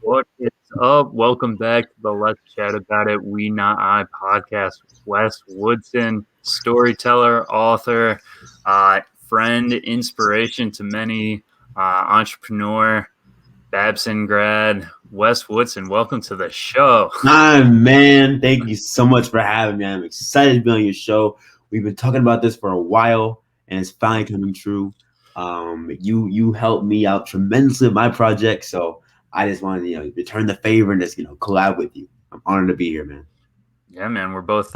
What is up? Welcome back to the Let's Chat About It We Not I podcast. Wes Woodson, storyteller, author, friend, inspiration to many, entrepreneur, Babson grad. Wes Woodson, welcome to the show. Hi, man. Thank you so much for having me. I'm excited to be on your show. We've been talking about this for a while, and it's finally coming true. You helped me out tremendously with my project, so I just wanted to return the favor and just collab with you. I'm honored to be here, man. Yeah, man, we're both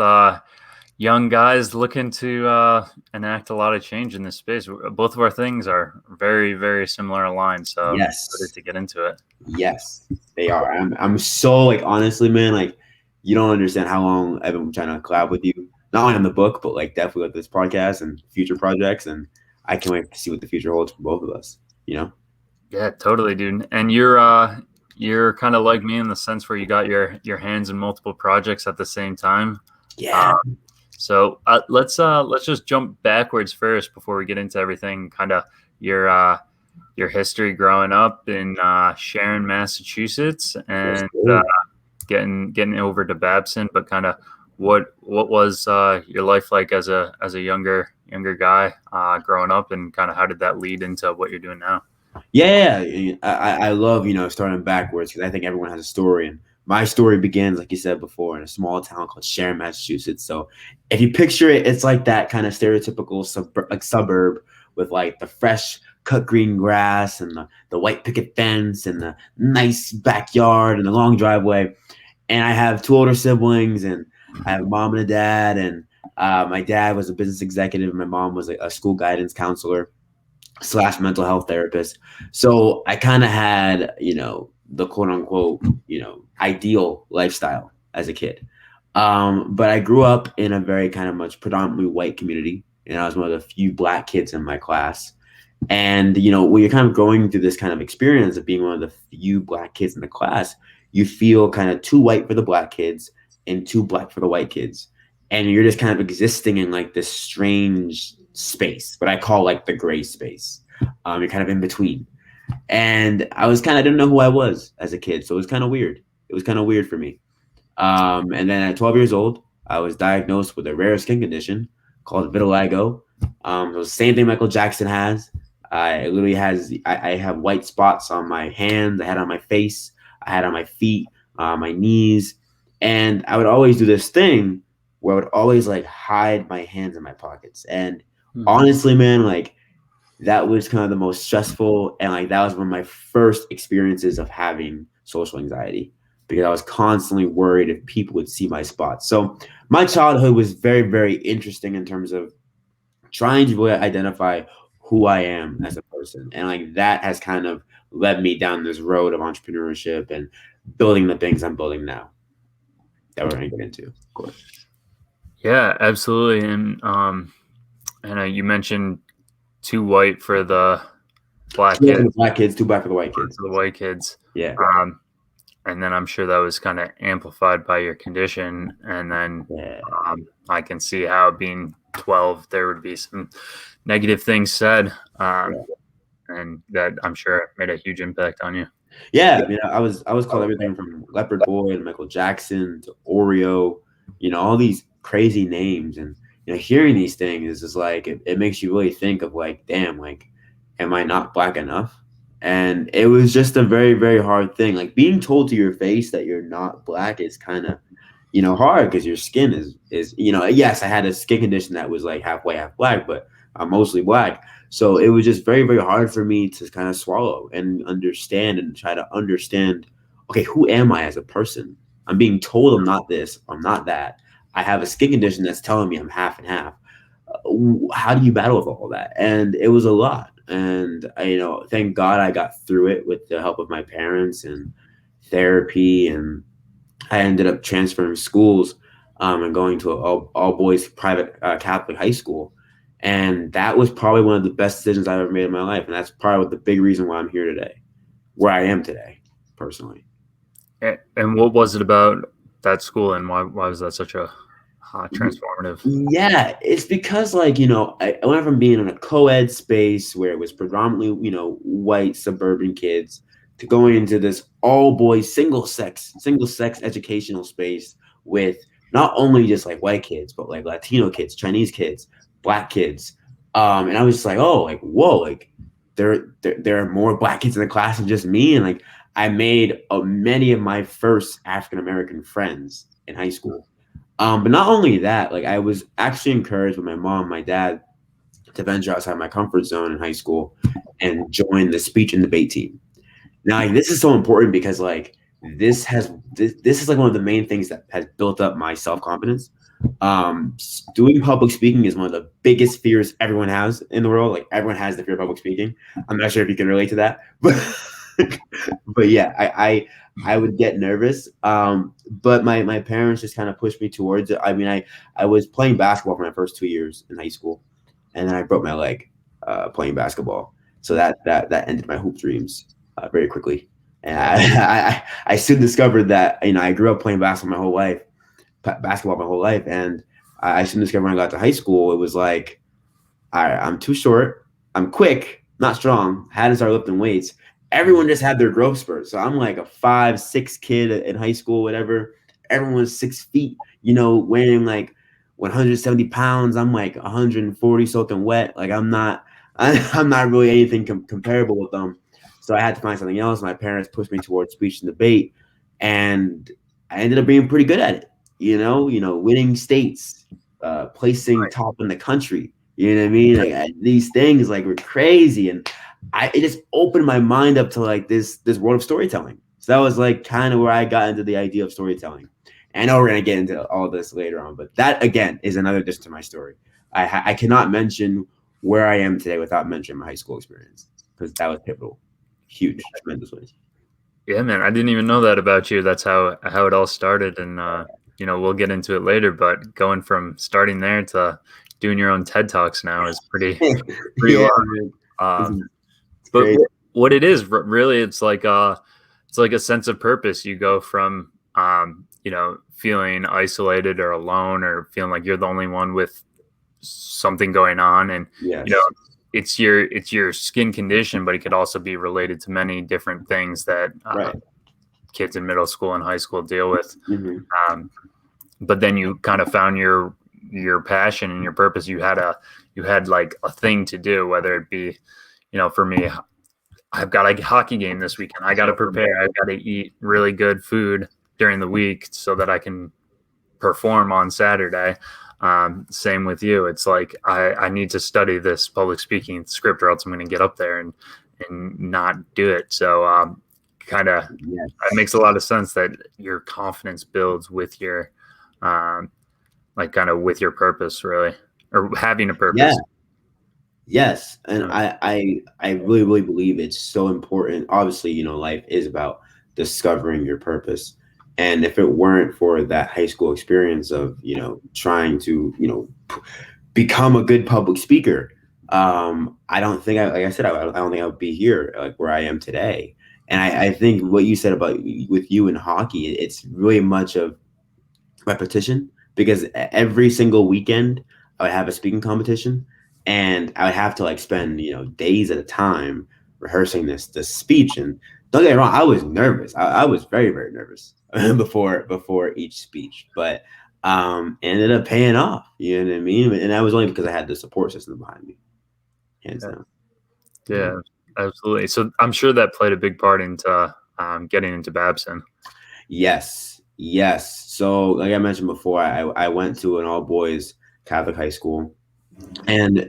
young guys looking to enact a lot of change in this space. Both of our things are very, very similar aligned, so Yes, I'm excited to get into it. yes, they are. I'm so honestly, man, you don't understand how long I've been trying to collab with you. Not only on the book, but definitely with this podcast and future projects. And I can't wait to see what the future holds for both of us. Yeah, totally, dude. And you're kind of like me in the sense where you got your hands in multiple projects at the same time. Yeah. So let's just jump backwards first before we get into everything. Kind of your history growing up in Sharon, Massachusetts, and getting over to Babson. But kind of what was your life like as a younger guy growing up, and kind of how did that lead into what you're doing now? Yeah, I love starting backwards because I think everyone has a story, and my story begins, like you said before, in a small town called Sharon, Massachusetts. So if you picture it, it's like that kind of stereotypical suburb with the fresh cut green grass and the white picket fence and the nice backyard and the long driveway. And I have two older siblings, and I have a mom and a dad, and my dad was a business executive, and my mom was a school guidance counselor / mental health therapist. So I kind of had, the quote unquote, ideal lifestyle as a kid. But I grew up in a very kind of much predominantly white community, and I was one of the few black kids in my class. And, when you're kind of going through this kind of experience of being one of the few black kids in the class, you feel kind of too white for the black kids and too black for the white kids. And you're just kind of existing in this strange space, what I call the gray space. You're kind of in between. And I didn't know who I was as a kid. So it was kind of weird. It was kind of weird for me. And then at 12 years old, I was diagnosed with a rare skin condition called vitiligo. So the same thing Michael Jackson has. I have white spots on my hands. I had on my face. I had on my feet, my knees. And I would always do this thing where I would always hide my hands in my pockets. And honestly, man, that was kind of the most stressful, and that was one of my first experiences of having social anxiety, because I was constantly worried if people would see my spots. So my childhood was very, very interesting in terms of trying to really identify who I am as a person. And that has kind of led me down this road of entrepreneurship and building the things I'm building now that we're going to get into, of course. Yeah, absolutely. And you mentioned too white for the black kids. The black kids, too black for the white kids. For the white kids. Yeah. And then I'm sure that was kind of amplified by your condition. And then I can see how being 12, there would be some negative things said. And that I'm sure made a huge impact on you. Yeah, I was called everything from Leopard Boy to Michael Jackson to Oreo, all these crazy names. And hearing these things is it makes you really think of damn, am I not black enough? And it was just a very, very hard thing. Being told to your face that you're not black is kind of, hard, because your skin is yes, I had a skin condition that was half white, half black, but I'm mostly black. So it was just very, very hard for me to kind of swallow and understand and try to understand, okay, who am I as a person? I'm being told I'm not this, I'm not that. I have a skin condition that's telling me I'm half and half. How do you battle with all that? And it was a lot. And thank God I got through it with the help of my parents and therapy. And I ended up transferring schools and going to an all boys private Catholic high school. And that was probably one of the best decisions I've ever made in my life. And that's probably the big reason why I'm here today, where I am today, personally. And what was it about that school, and why was that such a transformative? Yeah, it's because I went from being in a co-ed space where it was predominantly white suburban kids to going into this all boys single sex educational space with not only just like white kids, but like Latino kids, Chinese kids, black kids. And I was just like, oh, like, whoa, like there are more black kids in the class than just me. And like, I made many of my first African American friends in high school. But not only that, like I was actually encouraged with my mom, my dad, to venture outside my comfort zone in high school and join the speech and debate team. Now, like, this is so important because like this is like one of the main things that has built up my self-confidence. Doing public speaking is one of the biggest fears everyone has in the world. Like everyone has the fear of public speaking. I'm not sure if you can relate to that, but but yeah, I would get nervous. But my parents just kind of pushed me towards it. I mean, I was playing basketball for my first 2 years in high school, and then I broke my leg playing basketball. So that ended my hoop dreams very quickly. And I soon discovered that I grew up playing basketball my whole life, and I soon discovered when I got to high school, it was like, all right, I'm too short, I'm quick, not strong, hadn't started lifting weights. Everyone just had their growth spurts. So I'm like a 5'6" kid in high school, whatever. Everyone's 6 feet, weighing like 170 pounds. I'm like 140 soaking wet. Like I'm not really anything comparable with them. So I had to find something else. My parents pushed me towards speech and debate, and I ended up being pretty good at it. Winning states, placing top in the country. You know what I mean? Like these things like were crazy, and it just opened my mind up to like this world of storytelling. So that was like kind of where I got into the idea of storytelling. And I know we're gonna get into all this later on, but that again is another addition to my story. I cannot mention where I am today without mentioning my high school experience, because that was pivotal, huge, tremendous ways. Yeah, man, I didn't even know that about you. That's how it all started, and we'll get into it later. But going from starting there to doing your own TED Talks now is pretty Yeah, long. But what it is really, it's like a sense of purpose. You go from feeling isolated or alone, or feeling like you're the only one with something going on, and yes. it's your skin condition, but it could also be related to many different things that kids in middle school and high school deal with. Mm-hmm. But then you kind of found your passion and your purpose. You had like a thing to do, whether it be, for me, I've got a hockey game this weekend. I got to prepare. I've got to eat really good food during the week so that I can perform on Saturday. Same with you. It's like I need to study this public speaking script, or else I'm going to get up there and not do it. So kind of it makes a lot of sense that your confidence builds with your with your purpose, really, or having a purpose. Yeah. Yes, and I really, really believe it's so important. Obviously, life is about discovering your purpose. And if it weren't for that high school experience of, trying to, become a good public speaker, I don't think like I said, I don't think I would be here like where I am today. And I think what you said about with you in hockey, it's really much of repetition, because every single weekend I would have a speaking competition, and I would have to like spend, days at a time rehearsing this speech. And don't get me wrong, I was nervous. I was very, very nervous before each speech, but ended up paying off. You know what I mean? And that was only because I had the support system behind me. Hands down. Yeah, absolutely. So I'm sure that played a big part into getting into Babson. Yes. So like I mentioned before, I went to an all boys Catholic high school. And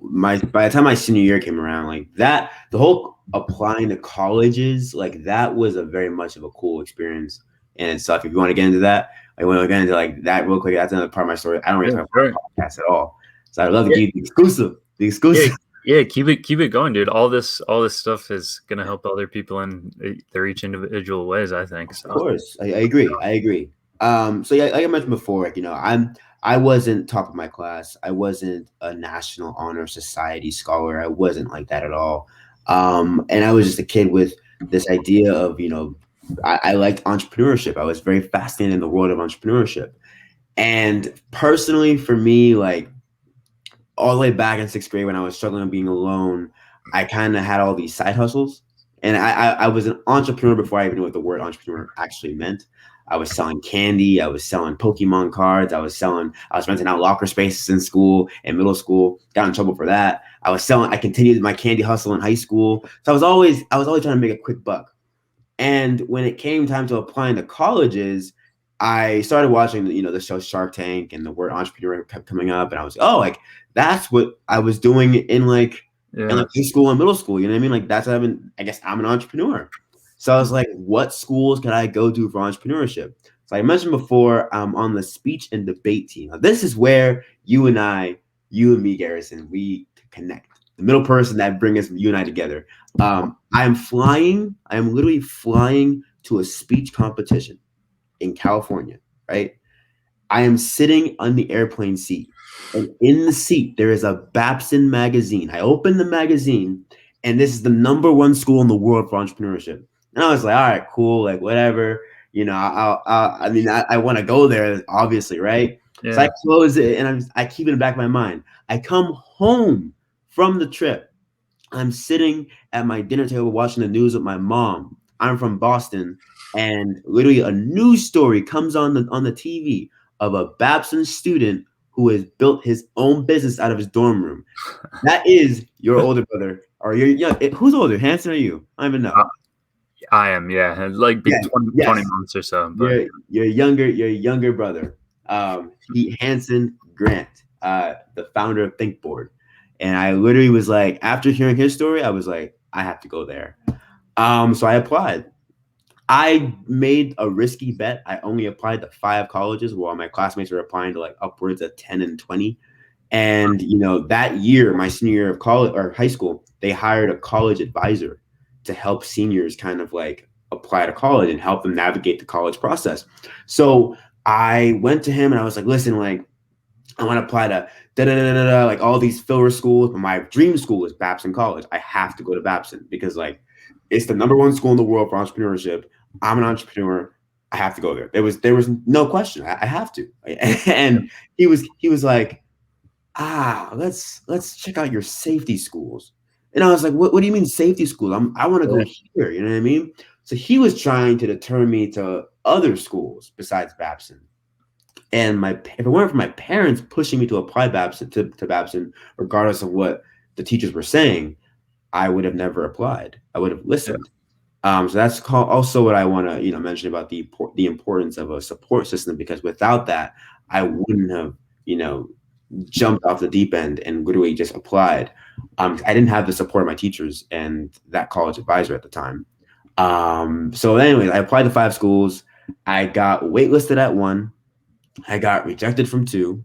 by the time my senior year came around, like that, the whole applying to colleges, like that was a very much of a cool experience in itself. If you want to get into that, I want to get into like that real quick. That's another part of my story. I don't really talk about podcasts at all, so I'd love to give you the exclusive. Yeah, keep it going, dude. All this stuff is gonna help other people in their each individual ways, I think. So. Of course, I agree. So yeah, like I mentioned before, like I wasn't top of my class. I wasn't a National Honor Society scholar. I wasn't like that at all. And I was just a kid with this idea of, I liked entrepreneurship. I was very fascinated in the world of entrepreneurship. And personally, for me, like all the way back in 6th grade when I was struggling with being alone, I kind of had all these side hustles. And I was an entrepreneur before I even knew what the word entrepreneur actually meant. I was selling candy. I was selling Pokemon cards. I was renting out locker spaces in school and middle school. Got in trouble for that. I continued my candy hustle in high school. So I was always trying to make a quick buck. And when it came time to applying to colleges, I started watching, the show Shark Tank, and the word entrepreneur kept coming up, and I was, oh, like that's what I was doing in high school and middle school. You know what I mean? Like that's what I guess I'm an entrepreneur. So I was like, what schools can I go to for entrepreneurship? So I mentioned before, I'm on the speech and debate team. Now, this is where you and me, Garrison, we connect. The middle person that brings you and I together. I am literally flying to a speech competition in California, right? I am sitting on the airplane seat, and in the seat, there is a Babson magazine. I open the magazine, and this is the #1 school in the world for entrepreneurship. And I was like, all right, cool, like whatever. I want to go there, obviously, right? Yeah. So I close it, and I keep it in the back of my mind. I come home from the trip. I'm sitting at my dinner table watching the news with my mom. I'm from Boston, and literally a news story comes on the TV of a Babson student who has built his own business out of his dorm room. That is your older brother, or who's older, Hanson or you? I don't even know. I am, yeah, like 20 months or so. But Your younger brother, Hanson Grant, the founder of ThinkBoard. And I literally was like, after hearing his story, I was like, I have to go there. So I applied. I made a risky bet. I only applied to 5 colleges while my classmates were applying to like upwards of 10 and 20. And that year, my senior year of college or high school, they hired a college advisor to help seniors kind of like apply to college and help them navigate the college process. So I went to him and I was like, listen, like I want to apply to like all these filler schools, but my dream school is Babson College. I have to go to Babson because like it's the #1 school in the world for entrepreneurship. I'm an entrepreneur. I have to go there. There was no question. I have to. And he was like, let's check out your safety schools. And I was like, what do you mean safety schools? I want to go here. You know what I mean? So he was trying to deter me to other schools besides Babson. And if it weren't for my parents pushing me to apply to Babson, regardless of what the teachers were saying, I would have never applied. I would have listened. So that's also what I want to mention about the importance of a support system, because without that, I wouldn't have jumped off the deep end and literally just applied. I didn't have the support of my teachers and that college advisor at the time. So anyways, I applied to 5 schools. I got waitlisted at 1. I got rejected from 2.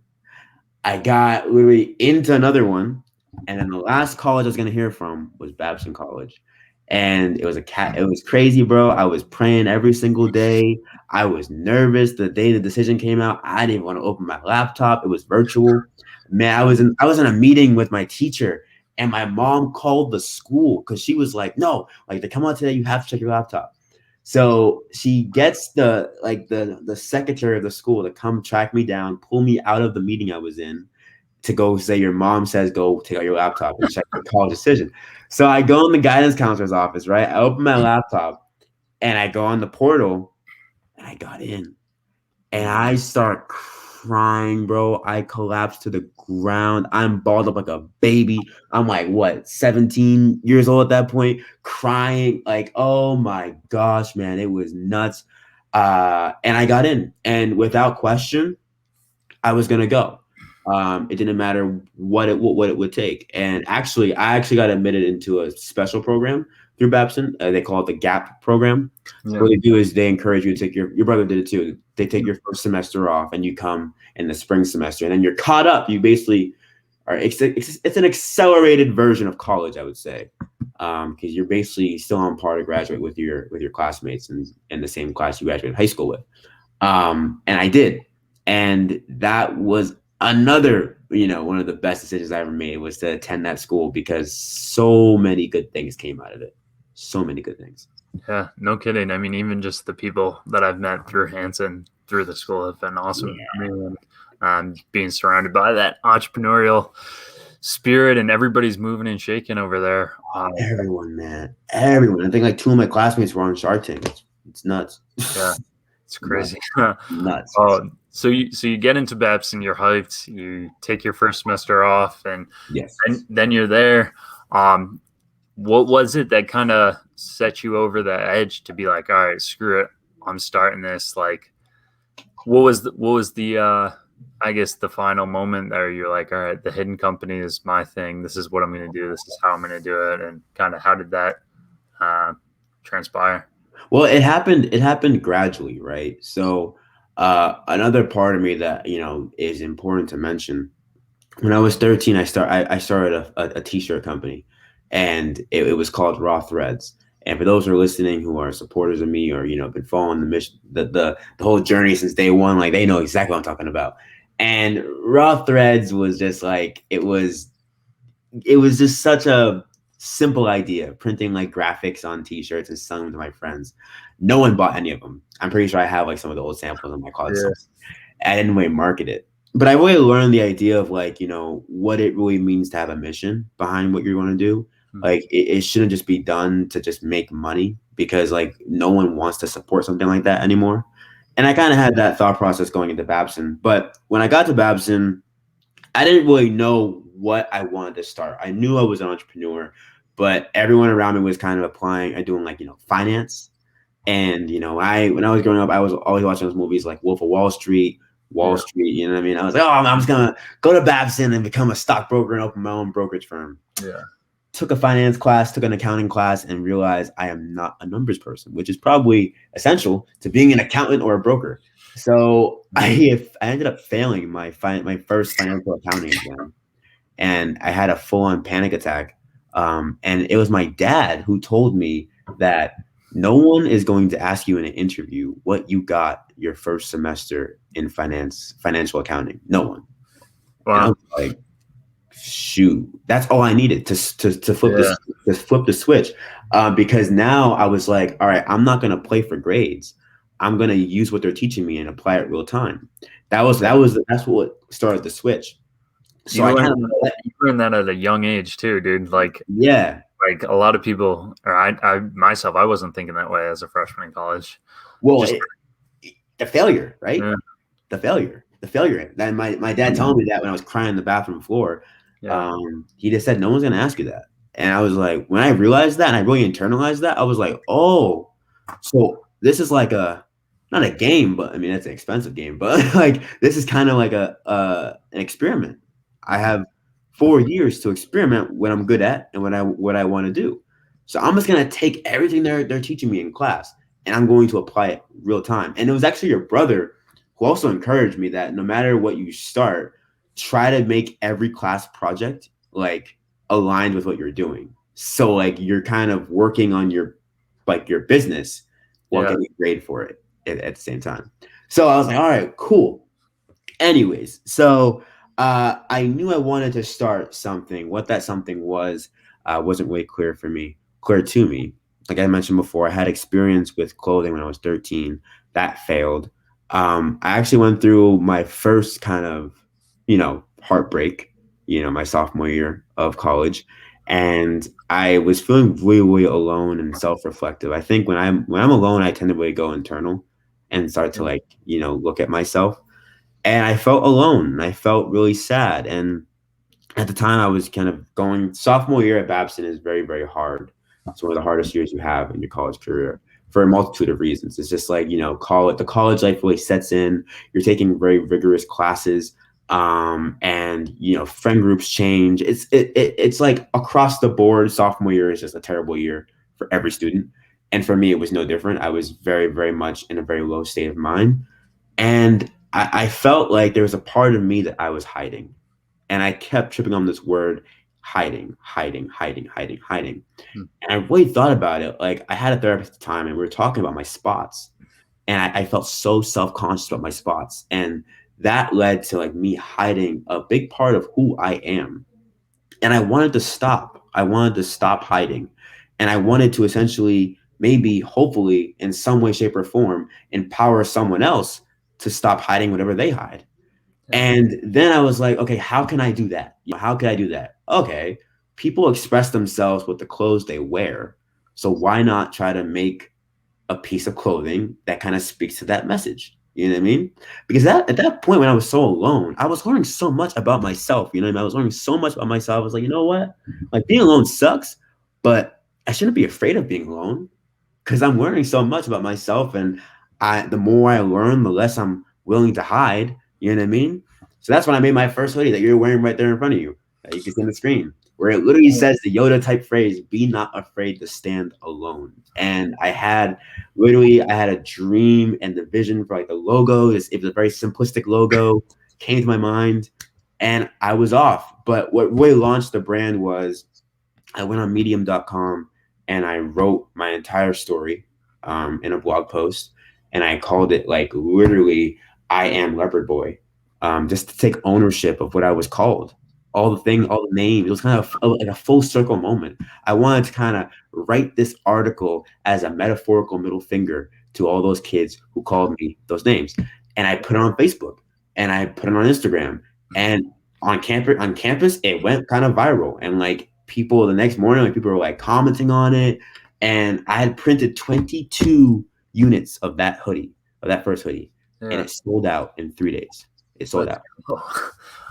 I got literally into another one. And then the last college I was going to hear from was Babson College. And it was crazy, bro. I was praying every single day. I was nervous the day the decision came out. I didn't want to open my laptop. It was virtual. Man, I was in a meeting with my teacher, and my mom called the school because she was like, no, like they come out today, you have to check your laptop. So she gets the secretary of the school to come track me down, pull me out of the meeting I was in, to go say, your mom says go take out your laptop and check your college decision. So I go in the guidance counselor's office, right? I open my laptop and I go on the portal and I got in. And I start crying, bro. I collapsed to the ground. I'm balled up like a baby. I'm like, what, 17 years old at that point, crying. Like, oh my gosh, man, it was nuts. And I got in. And without question, I was going to go. It didn't matter what it would take. And I actually got admitted into a special program through Babson. They call it the GAP program. So what they do is they encourage you to take your brother did it too. They take your first semester off and you come in the spring semester, and then you're caught up. You basically are, it's an accelerated version of college, I would say. Because you're basically still on par to graduate with your classmates in the same class you graduated high school with. And I did. And that was another, one of the best decisions I ever made, was to attend that school, because so many good things came out of it. So many good things. Yeah, no kidding. I mean, even just the people that I've met through Hanson, through the school, have been awesome. Yeah. I mean, being surrounded by that entrepreneurial spirit and everybody's moving and shaking over there. Everyone, man, everyone. I think like two of my classmates were on Shark Tank. It's nuts. Yeah, it's Nuts. crazy. Nuts. So you get into Babson, you're hyped, you take your first semester off, and Yes. then you're there. What was it that kind of set you over the edge to be like, all right, screw it, I'm starting this? Like, what was the I guess the final moment there you're like, all right, the hidden company is my thing. This is what I'm going to do. This is how I'm going to do it. And kind of how did that transpire? Well, it happened. It happened gradually, right? So, another part of me that is important to mention. When I was 13, I started a t-shirt company, and it was called Raw Threads. And for those who are listening who are supporters of me or been following the mission, the whole journey since day one, like they know exactly what I'm talking about. And Raw Threads was just like it was just such a simple idea, printing like graphics on t-shirts and selling them to my friends. No one bought any of them. I'm pretty sure I have like some of the old samples in my closet. I didn't really market it. But I really learned the idea of like, what it really means to have a mission behind what you're going to do. Like it shouldn't just be done to just make money, because like no one wants to support something like that anymore. And I kind of had that thought process going into Babson. But when I got to Babson, I didn't really know what I wanted to start. I knew I was an entrepreneur, but everyone around me was kind of applying and doing like, finance. And, when I was growing up, I was always watching those movies like Wolf of Wall Street, Street, you know what I mean? I was like, oh, I'm just going to go to Babson and become a stockbroker and open my own brokerage firm. Yeah. Took a finance class, took an accounting class, and realized I am not a numbers person, which is probably essential to being an accountant or a broker. So I ended up failing my first financial accounting exam, and I had a full-on panic attack. And it was my dad who told me that no one is going to ask you in an interview what you got your first semester in financial accounting. No one. Wow. And I was like, shoot, that's all I needed to flip the switch. Because now I was like, all right, I'm not going to play for grades. I'm going to use what they're teaching me and apply it real time. That's what started the switch. So you learned that at a young age too, dude. Like, yeah, like a lot of people, or I myself, I wasn't thinking that way as a freshman in college. Well, the failure, right? Yeah. The failure. And my dad told me that when I was crying on the bathroom floor. Yeah. He just said, no one's going to ask you that. And I was like, when I realized that and I really internalized that, I was like, oh, so this is like not a game, but I mean, it's an expensive game, but like, this is kind of like an experiment. I have 4 years to experiment what I'm good at and what I want to do. So I'm just going to take everything they're teaching me in class and I'm going to apply it real time. And it was actually your brother who also encouraged me that no matter what you start, try to make every class project like aligned with what you're doing. So like you're kind of working on your business while getting a grade for it at the same time. So I was like, all right, cool. Anyways, so I knew I wanted to start something. What that something was wasn't really clear to me. Like I mentioned before, I had experience with clothing when I was 13. That failed. I actually went through my first kind of heartbreak, my sophomore year of college. And I was feeling really, really alone and self-reflective. I think when I'm alone, I tend to really go internal and start to look at myself. And I felt alone and I felt really sad. And at the time I was kind of going, sophomore year at Babson is very, very hard. It's one of the hardest years you have in your college career for a multitude of reasons. It's just like, the college life really sets in. You're taking very rigorous classes. And friend groups change. It's like across the board, sophomore year is just a terrible year for every student. And for me, it was no different. I was very, very much in a very low state of mind. And I felt like there was a part of me that I was hiding. And I kept tripping on this word, hiding. And I really thought about it. Like I had a therapist at the time and we were talking about my spots. And I felt so self-conscious about my spots. And that led to like me hiding a big part of who I am. And I wanted to stop. I wanted to stop hiding. And I wanted to essentially, maybe, hopefully, in some way, shape, or form, empower someone else to stop hiding whatever they hide. And then I was like, okay, how can I do that? How can I do that? Okay, people express themselves with the clothes they wear. So why not try to make a piece of clothing that kind of speaks to that message? You know what I mean? Because at that point when I was so alone, I was learning so much about myself. You know what I mean? I was learning so much about myself. I was like, you know what? Like being alone sucks, but I shouldn't be afraid of being alone because I'm learning so much about myself, and the more I learn, the less I'm willing to hide. You know what I mean? So that's when I made my first hoodie that you're wearing right there in front of you. That you can see on the screen, where it literally says the Yoda type phrase, "Be not afraid to stand alone." And I had a dream and the vision for like the logo. It was a very simplistic logo, came to my mind, and I was off. But what really launched the brand was I went on medium.com and I wrote my entire story in a blog post, and I called it like literally I am Leopard Boy, just to take ownership of what I was called. All the things, all the names. It was kind of like a full circle moment. I wanted to kind of write this article as a metaphorical middle finger to all those kids who called me those names. And I put it on Facebook and I put it on Instagram. And on campus, it went kind of viral. And like people the next morning, like people were like commenting on it. And I had printed 22 units of that hoodie, of that first hoodie, and it sold out in 3 days. It sold out.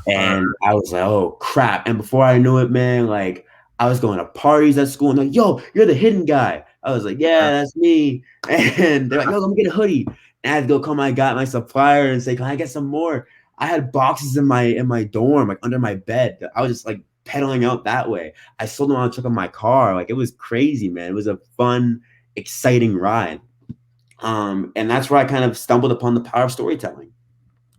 And I was like, oh crap. And before I knew it, man, like I was going to parties at school and like, yo, you're the hidden guy. I was like, yeah, that's me. And they're like, yo, let me get a hoodie. And I had to go come, I got my supplier and say, can I get some more? I had boxes in my dorm, like under my bed. I was just like pedaling out that way. I sold them on the truck of my car. Like it was crazy, man. It was a fun, exciting ride. And that's where I kind of stumbled upon the power of storytelling.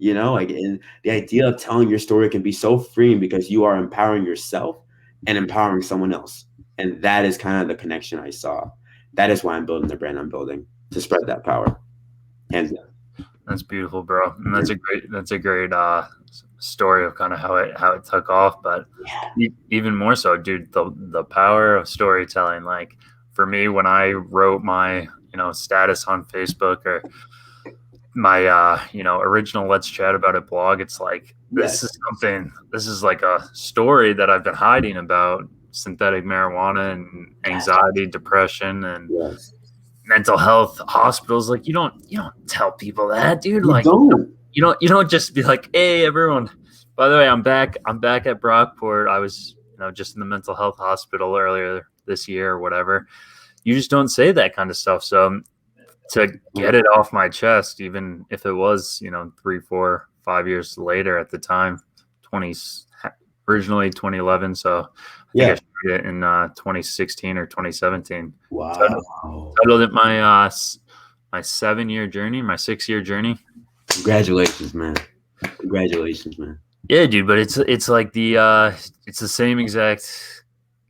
You know, like and the idea of telling your story can be so freeing because you are empowering yourself and empowering someone else. And that is kind of the connection I saw. That is why I'm building the brand I'm building, to spread that power. And that's beautiful, bro. And that's a great story of kind of how it took off. But even more so, dude, the power of storytelling. Like for me, when I wrote my status on Facebook or my original Let's Chat About It blog, it's like this is like a story that I've been hiding about synthetic marijuana and anxiety, depression, and mental health hospitals. Like you don't tell people that, dude. Like you don't just be like, hey everyone, by the way, I'm back at Brockport. I was just in the mental health hospital earlier this year or whatever. You just don't say that kind of stuff. So to get it off my chest, even if it was 3, 4, 5 years later at the time, originally 2011, so I think I started it in 2016 or 2017. Wow. Titled it my 7-year journey, my 6-year journey. Congratulations, man. Congratulations, man. Yeah, dude, but it's like it's the same exact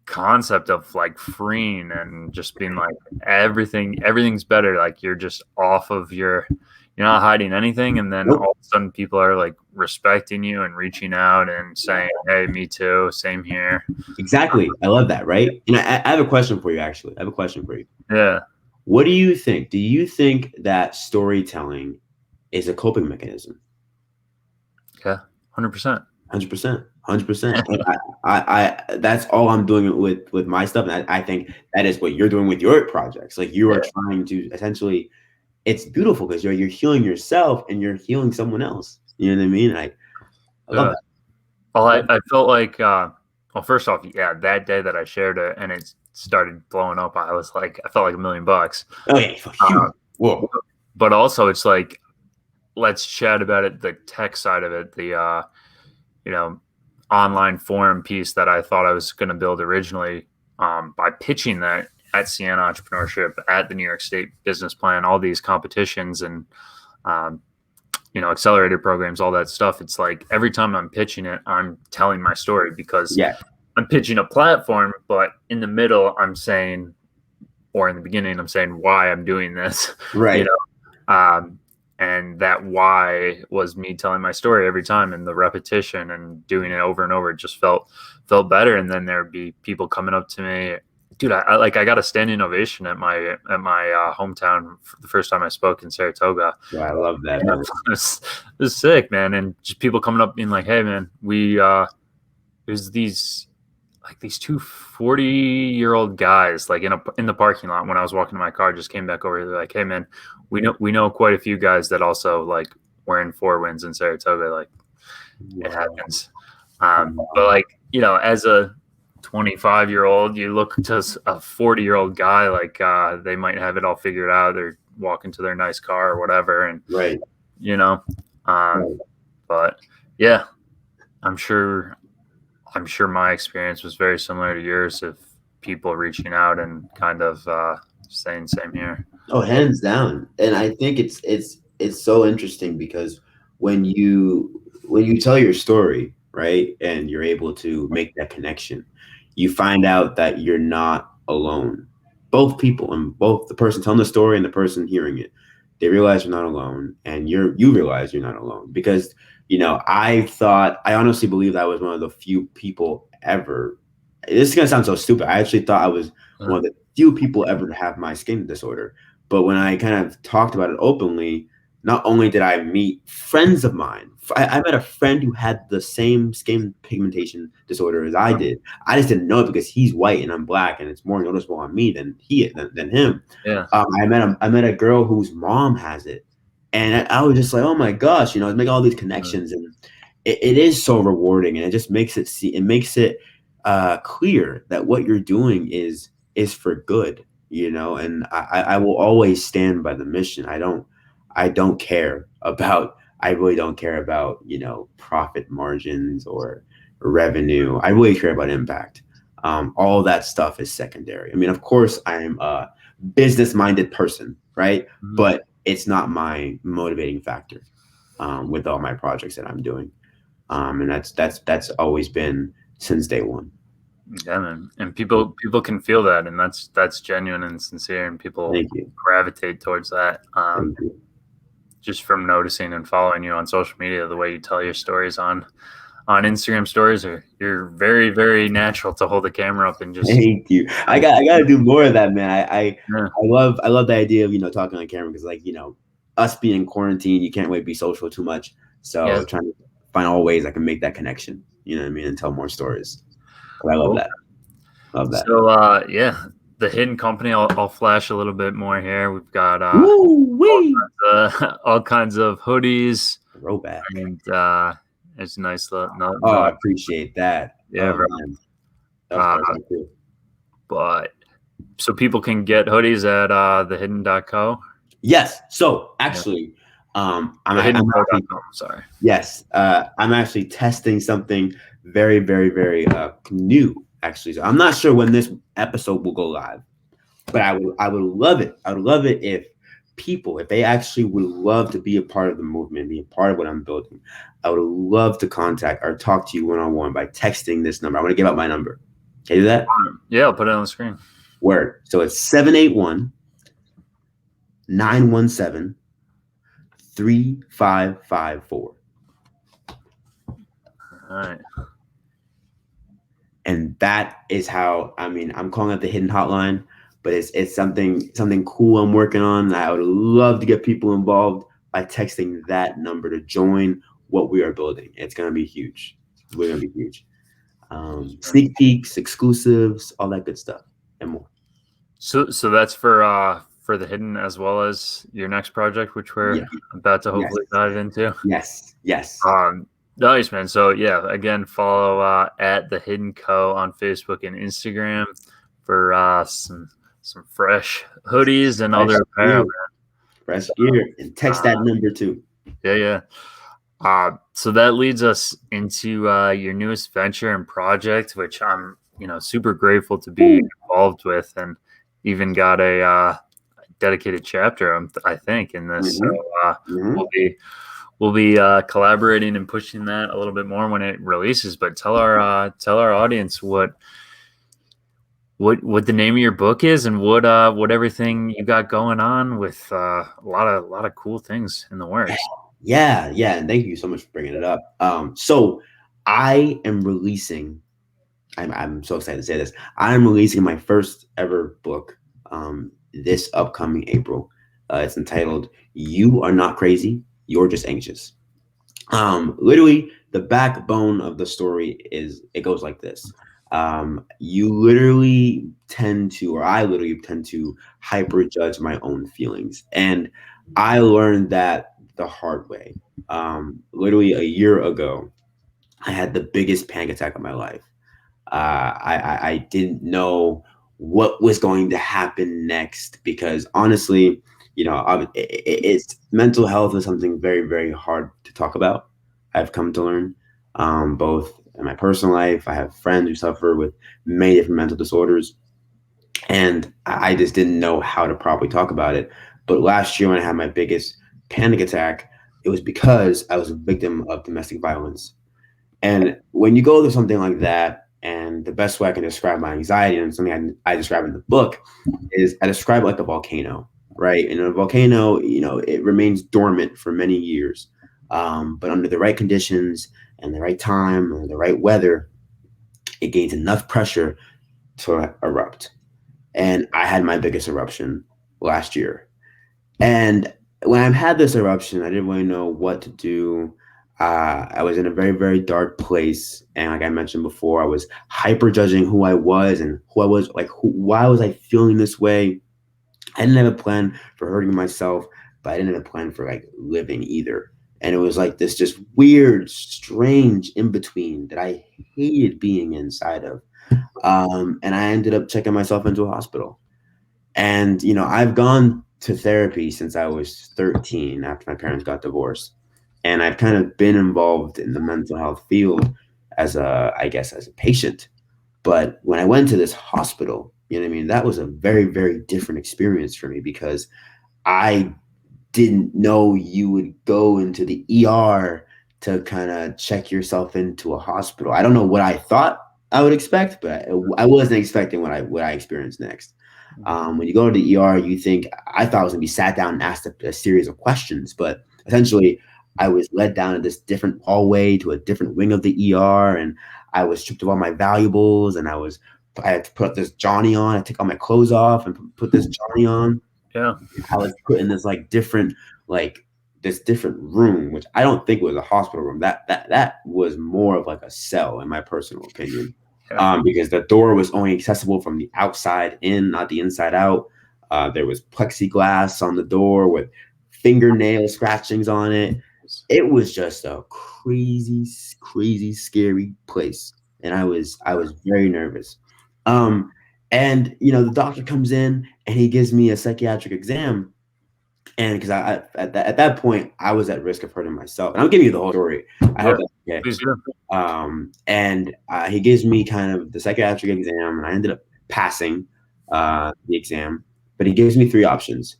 concept of like freeing and just being like everything's better. Like you're just off of you're not hiding anything, and then all of a sudden people are like respecting you and reaching out and saying, hey, me too, same here. Exactly. I love that, right? And I have a question for you, actually. I have a question for you. Yeah. What do you think? Do you think that storytelling is a coping mechanism? Yeah, 100%. 100%. 100%. I that's all I'm doing with my stuff. And I think that is what you're doing with your projects. Like you are trying to essentially, it's beautiful because you're healing yourself and you're healing someone else. You know what I mean? I love that. Well, I felt like, well, first off, that day that I shared it and it started blowing up, I felt like $1 million. Oh yeah. Whoa. But also it's like, let's chat about it, the tech side of it, the online forum piece that I thought I was going to build originally, by pitching that at Siena Entrepreneurship, at the New York State Business Plan, all these competitions and accelerator programs, all that stuff. It's like every time I'm pitching it, I'm telling my story because I'm pitching a platform, but in the middle I'm saying, or in the beginning I'm saying why I'm doing this, right? And that why was me telling my story every time, and the repetition and doing it over and over, it just felt better. And then there'd be people coming up to me dude, I got a standing ovation at my hometown for the first time I spoke in Saratoga. Well, I love that, Yeah, man. it was sick, man, and just people coming up being like, "Hey, man, there's these two 40-year-old guys like in the parking lot when I was walking to my car, just came back over. They're like, "Hey, man, we know quite a few guys that also like wearing 4 winds in Saratoga. Like it happens." But like, as a 25-year-old, you look to a 40-year-old guy, like they might have it all figured out. They're walking to their nice car or whatever. And, Right. But yeah, I'm sure my experience was very similar to yours of people reaching out and kind of saying same here. Oh, hands down. And I think it's so interesting because when you tell your story, right, and you're able to make that connection, you find out that you're not alone. Both people, and both the person telling the story and the person hearing it, they realize you're not alone, and you realize you're not alone. Because I honestly believe that I was one of the few people ever. This is gonna sound so stupid. I actually thought I was one of the few people ever to have my skin disorder. But when I kind of talked about it openly, not only did I meet friends of mine, I met a friend who had the same skin pigmentation disorder as I did. I just didn't know it because he's white and I'm black, and it's more noticeable on me than him. Yeah. I met a girl whose mom has it, and I was just like, oh my gosh, it's making all these connections, and it is so rewarding, and it just makes it clear that what you're doing is for good, and I will always stand by the mission. I really don't care about profit margins or revenue. I really care about impact. All that stuff is secondary. I mean, of course, I am a business-minded person, right? Mm-hmm. But it's not my motivating factor with all my projects that I'm doing, and that's always been since day one. Yeah, man. And people can feel that, and that's genuine and sincere, and people gravitate towards that. Just from noticing and following you on social media, the way you tell your stories on Instagram stories, you're very, very natural to hold the camera up and just. Thank you. I got to do more of that, man. I love the idea of talking on camera, because us being in quarantine, you can't really be social too much. So trying to find all ways I can make that connection. You know what I mean, and tell more stories. I love that. Love that. So the hidden company. I'll flash a little bit more here. We've got all kinds of hoodies. Throwback. And it's a nice look. I appreciate that. Yeah, bro. But so people can get hoodies at thehidden.co. Yes. So actually, I'm sorry. Yes, I'm actually testing something very, very, very new. Actually, so I'm not sure when this episode will go live, but I would love it. I would love it if they actually would love to be a part of the movement, be a part of what I'm building. I would love to contact or talk to you one-on-one by texting this number. I'm going to give out my number. Can you do that? Yeah, I'll put it on the screen. Word. So it's 781-917-3554. All right. And that is how, I'm calling it the hidden hotline, but it's something cool I'm working on. I would love to get people involved by texting that number to join what we are building. It's going to be huge. We're going to be huge. Sneak peeks, exclusives, all that good stuff, and more. So that's for the hidden as well as your next project, which we're about to hopefully dive into. Yes. Nice, man. So again, follow at The Hidden Co on Facebook and Instagram for some fresh hoodies and other apparel. Fresh gear, and text that number too. Yeah. So that leads us into your newest venture and project, which I'm super grateful to be involved with, and even got a dedicated chapter, I think, in this. Mm-hmm. So we'll be collaborating and pushing that a little bit more when it releases. But tell our audience what the name of your book is, and what everything you got going on with a lot of cool things in the works. Yeah, and thank you so much for bringing it up. So I am releasing I'm so excited to say this. I'm releasing my first ever book this upcoming April. It's entitled "You Are Not Crazy. You're Just Anxious." Literally, the backbone of the story is it goes like this. You literally tend to, or I literally tend to hyper judge my own feelings. And I learned that the hard way. Literally a year ago, I had the biggest panic attack of my life. I didn't know what was going to happen next because honestly, it's mental health is something very, very hard to talk about. I've come to learn, both in my personal life. I have friends who suffer with many different mental disorders, and I just didn't know how to properly talk about it. But last year, when I had my biggest panic attack, it was because I was a victim of domestic violence. And when you go through something like that, and the best way I can describe my anxiety, and something I describe in the book, is I describe it like a volcano, right? And a volcano, it remains dormant for many years. But under the right conditions and the right time and the right weather, it gains enough pressure to erupt. And I had my biggest eruption last year. And when I had this eruption, I didn't really know what to do. I was in a very, very dark place, and like I mentioned before, I was hyper judging who I was and who I was. Like, why was I feeling this way? I didn't have a plan for hurting myself, but I didn't have a plan for like living either. And it was like this just weird, strange in between that I hated being inside of. And I ended up checking myself into a hospital. And, I've gone to therapy since I was 13 after my parents got divorced. And I've kind of been involved in the mental health field I guess, as a patient. But when I went to this hospital, you know what I mean? That was a very, very different experience for me because I didn't know you would go into the ER to kind of check yourself into a hospital. I don't know what I thought I would expect, but I wasn't expecting what I experienced next. When you go to the ER, you think I thought I was going to be sat down and asked a series of questions, but essentially, I was led down to this different hallway to a different wing of the ER, and I was stripped of all my valuables, and I had to put this Johnny on. I took all my clothes off and put this Johnny on. Yeah. I was put in this like this different room, which I don't think was a hospital room. That was more of like a cell, in my personal opinion. Yeah. Because the door was only accessible from the outside in, not the inside out. There was plexiglass on the door with fingernail scratchings on it. It was just a crazy, crazy, scary place, and I was very nervous. Um, and the doctor comes in and he gives me a psychiatric exam, and because at that point I was at risk of hurting myself, and I'm giving you the whole story. I hope that's okay. Please do. And he gives me kind of the psychiatric exam, and I ended up passing the exam. But he gives me three options.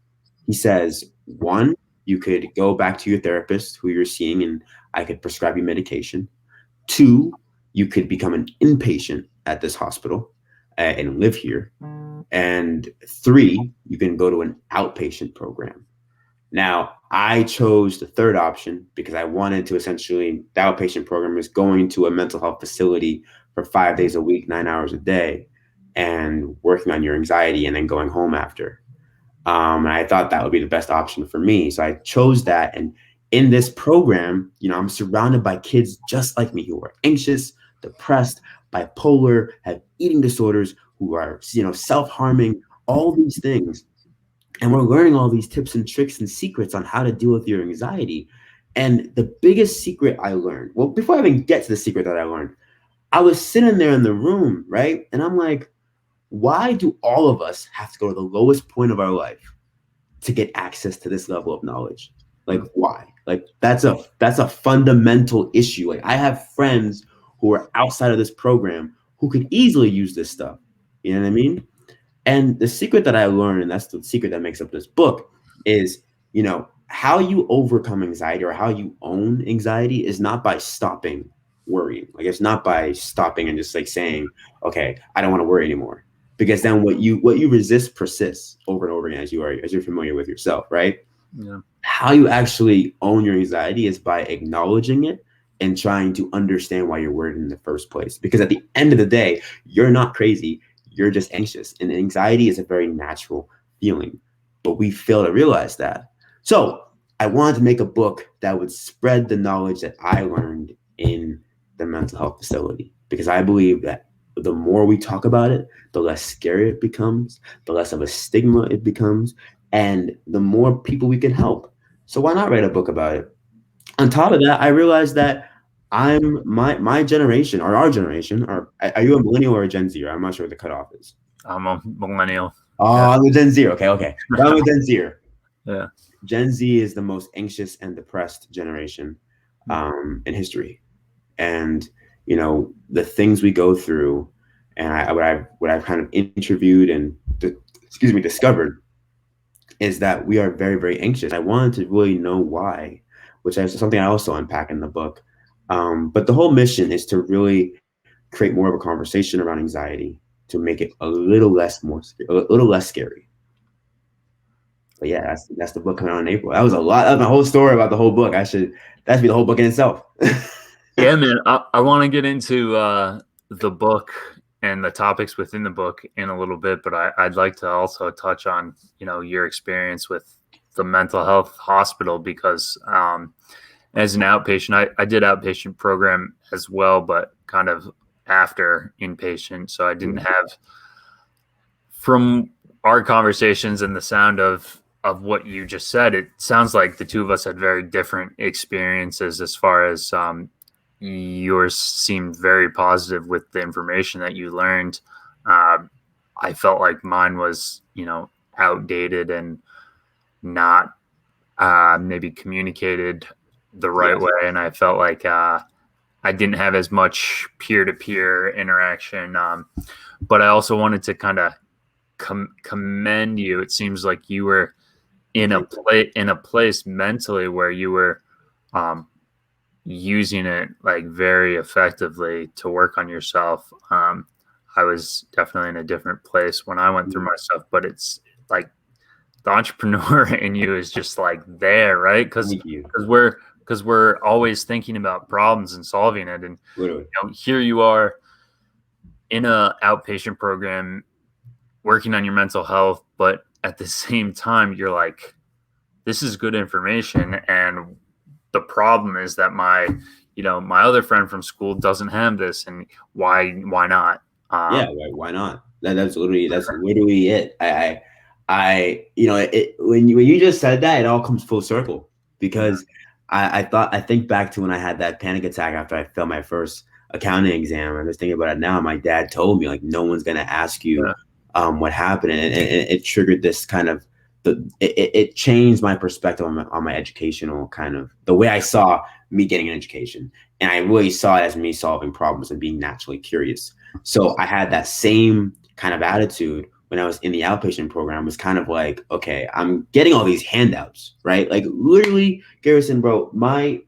He says, one, you could go back to your therapist who you're seeing, and I could prescribe you medication. Two, you could become an inpatient at this hospital and live here. And three, you can go to an outpatient program. Now, I chose the third option because I wanted to essentially, the outpatient program is going to a mental health facility for 5 days a week, 9 hours a day, and working on your anxiety and then going home after. And I thought that would be the best option for me. So I chose that. And in this program, I'm surrounded by kids just like me who are anxious, depressed, bipolar, have eating disorders, who are, self-harming, all these things. And we're learning all these tips and tricks and secrets on how to deal with your anxiety. And the biggest secret I learned, well, before I even get to the secret that I learned, I was sitting there in the room, right? And I'm like, why do all of us have to go to the lowest point of our life to get access to this level of knowledge? Like, why? Like, that's a fundamental issue. Like, I have friends who are outside of this program who could easily use this stuff. You know what I mean? And the secret that I learned, and that's the secret that makes up this book, is, how you overcome anxiety or how you own anxiety is not by stopping worrying. Like, it's not by stopping and just like saying, okay, I don't want to worry anymore. Because then what you resist persists over and over again as you're familiar with yourself, right? Yeah. How you actually own your anxiety is by acknowledging it and trying to understand why you're worried in the first place. Because at the end of the day, you're not crazy. You're just anxious. And anxiety is a very natural feeling. But we fail to realize that. So I wanted to make a book that would spread the knowledge that I learned in the mental health facility. Because I believe that the more we talk about it, the less scary it becomes, the less of a stigma it becomes, and the more people we can help. So why not write a book about it? On top of that, I realized that I'm my generation or our generation, or are you a millennial or a Gen Z? I'm not sure what the cutoff is. I'm a millennial. Oh, yeah. I'm a Gen Z. Okay. I'm a Gen Z. Yeah. Gen Z is the most anxious and depressed generation in history, and the things we go through, and what I've kind of interviewed and discovered is that we are very, very anxious. I wanted to really know why, which is something I also unpack in the book. But the whole mission is to really create more of a conversation around anxiety to make it a little less scary. But yeah, that's the book coming out in April. That was a lot. That was my whole story about the whole book. That should be the whole book in itself. Yeah, man. I want to get into the book and the topics within the book in a little bit, but I'd like to also touch on, your experience with the mental health hospital, because as an outpatient, I did outpatient program as well, but kind of after inpatient. So I didn't have, from our conversations and the sound of what you just said, it sounds like the two of us had very different experiences as far as yours seemed very positive with the information that you learned. I felt like mine was, outdated and not maybe communicated the right way. And I felt like I didn't have as much peer-to-peer interaction. But I also wanted to kind of commend you. It seems like you were in a place mentally where you were using it like very effectively to work on yourself. I was definitely in a different place when I went through my stuff, but it's like the entrepreneur in you is just like there, right? Because we're always thinking about problems and solving it. And here you are in a outpatient program working on your mental health, but at the same time, you're like, this is good information. And the problem is that my other friend from school doesn't have this, and why not? Why not? That's literally it. When you just said that, it all comes full circle, because I think back to when I had that panic attack after I failed my first accounting exam. I'm just thinking about it now. My dad told me, like, no one's gonna ask you what happened, and it triggered this kind of it changed my perspective on my educational kind of the way I saw me getting an education, and I really saw it as me solving problems and being naturally curious. So I had that same kind of attitude when I was in the outpatient program. Was kind of like, okay, I'm getting all these handouts, right? Like literally, Garrison, bro, I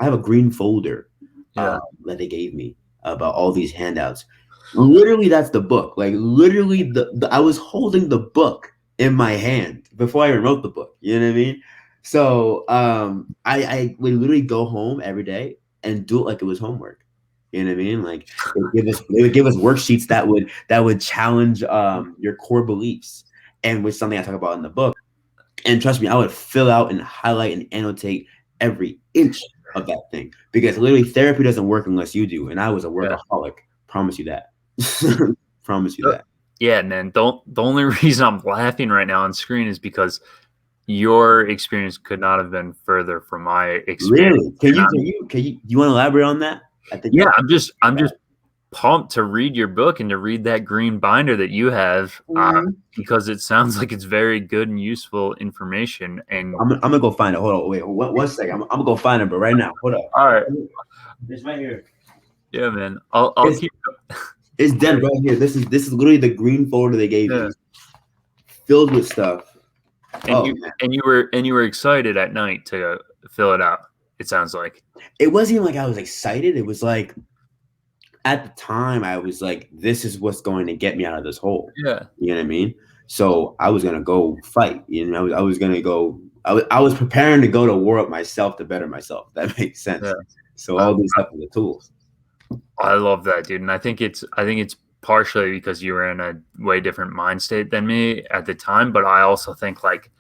have a green folder that they gave me about all these handouts. Literally, that's the book. Like literally, I was holding the book in my hand before I even wrote the book. You know what I mean? So I would literally go home every day and do it like it was homework. You know what I mean? Like they would give us worksheets that would challenge your core beliefs, and which is something I talk about in the book. And trust me, I would fill out and highlight and annotate every inch of that thing, because literally therapy doesn't work unless you do. And I was a workaholic. Promise you that. Promise you that. Yeah, man. The only reason I'm laughing right now on screen is because your experience could not have been further from my experience. Really? Can you want to elaborate on that? I think I'm just pumped to read your book and to read that green binder that you have, because it sounds like it's very good and useful information. And I'm gonna go find it. Hold on, wait, one second. I'm gonna go find it, but right now, hold up. All right, it's right here. Yeah, man. I'll keep. It's dead right here. This is literally the green folder they gave me, filled with stuff. And you were excited at night to fill it out. It sounds like it wasn't even like I was excited. It was like at the time I was like, this is what's going to get me out of this hole. Yeah, you know what I mean. So I was gonna go fight. I was gonna go. I was preparing to go to war with myself to better myself. That makes sense. Yeah. So all these type of tools. I love that, dude. And I think it's partially because you were in a way different mind state than me at the time, but I also think like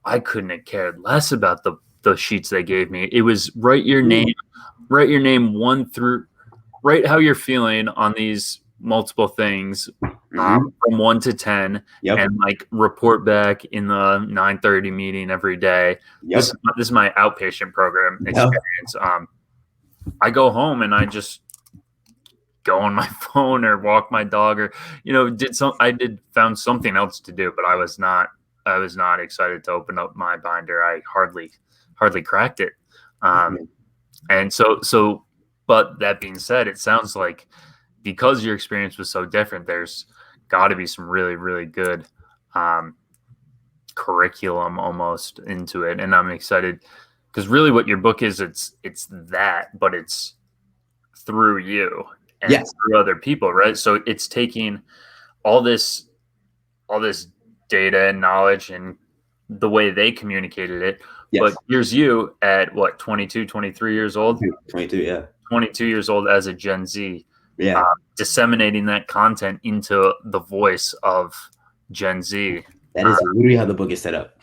I couldn't have cared less about the sheets they gave me. It was write your name one through, write how you're feeling on these multiple things, from 1 to 10, and like report back in the 9:30 meeting every day. This is my outpatient program experience. I go home and I just go on my phone or walk my dog, or found something else to do, but I was not excited to open up my binder. I hardly cracked it. And so but that being said, it sounds like because your experience was so different, there's got to be some really, really good curriculum almost into it. And I'm excited because really what your book is, it's that, but it's through you and through other people, right? So it's taking all this data and knowledge and the way they communicated it. But here's you at what, 22, 23 years old? 22, 22 years old as a Gen Z, disseminating that content into the voice of Gen Z. That is literally how the book is set up.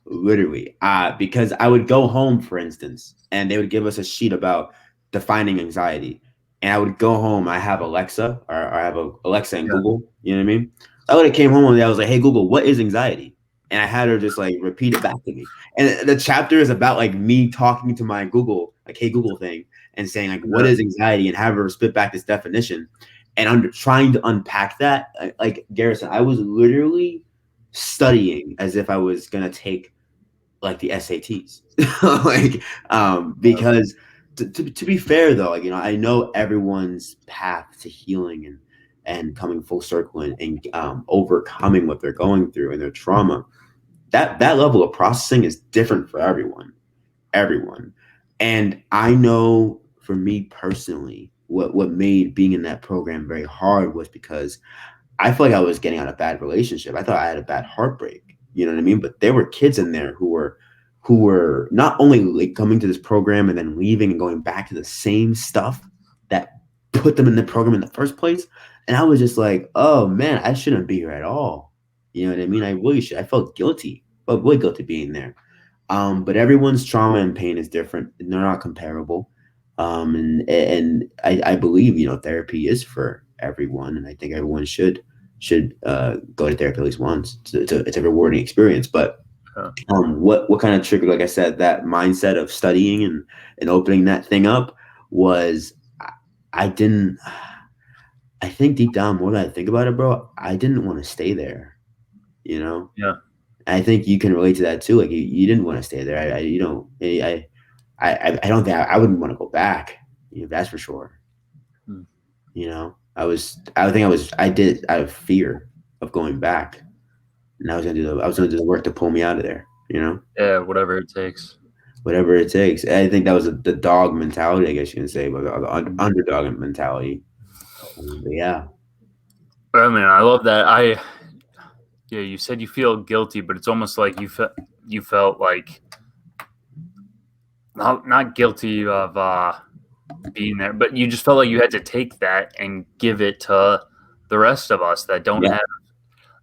Literally. Because I would go home, for instance, and they would give us a sheet about defining anxiety. And I would go home. I have Alexa, or I have Alexa and Google. You know what I mean? I would have came home one day. I was like, "Hey Google, what is anxiety?" And I had her just like repeat it back to me. And the chapter is about like me talking to my Google, like "Hey Google" thing, and saying like, "What is anxiety?" and have her spit back this definition. And trying to unpack that, like Garrison, I was literally studying as if I was gonna take like the SATs, because. To be fair though, like, I know everyone's path to healing and coming full circle and overcoming what they're going through and their trauma, that level of processing is different for everyone. And I know for me personally, what made being in that program very hard was because I feel like I was getting out of a bad relationship. I thought I had a bad heartbreak, you know what I mean? But there were kids in there who were not only like coming to this program and then leaving and going back to the same stuff that put them in the program in the first place. And I was just like, oh man, I shouldn't be here at all. You know what I mean? I really should. I felt guilty, but really guilty being there. But everyone's trauma and pain is different. They're not comparable. And I believe, therapy is for everyone. And I think everyone should go to therapy at least once. It's a rewarding experience, but what kind of triggered, like I said, that mindset of studying and opening that thing up was I think deep down, more than I think about it, bro, I didn't want to stay there, I think you can relate to that too. Like you didn't want to stay there. I don't think I wouldn't want to go back. That's for sure. I did it out of fear of going back. And I was gonna do the work to pull me out of there, Yeah, whatever it takes. Whatever it takes. I think that was the dog mentality, I guess you can say, but the underdog mentality. Yeah. I mean, I love that. You said you feel guilty, but it's almost like you felt like not guilty of being there, but you just felt like you had to take that and give it to the rest of us that don't have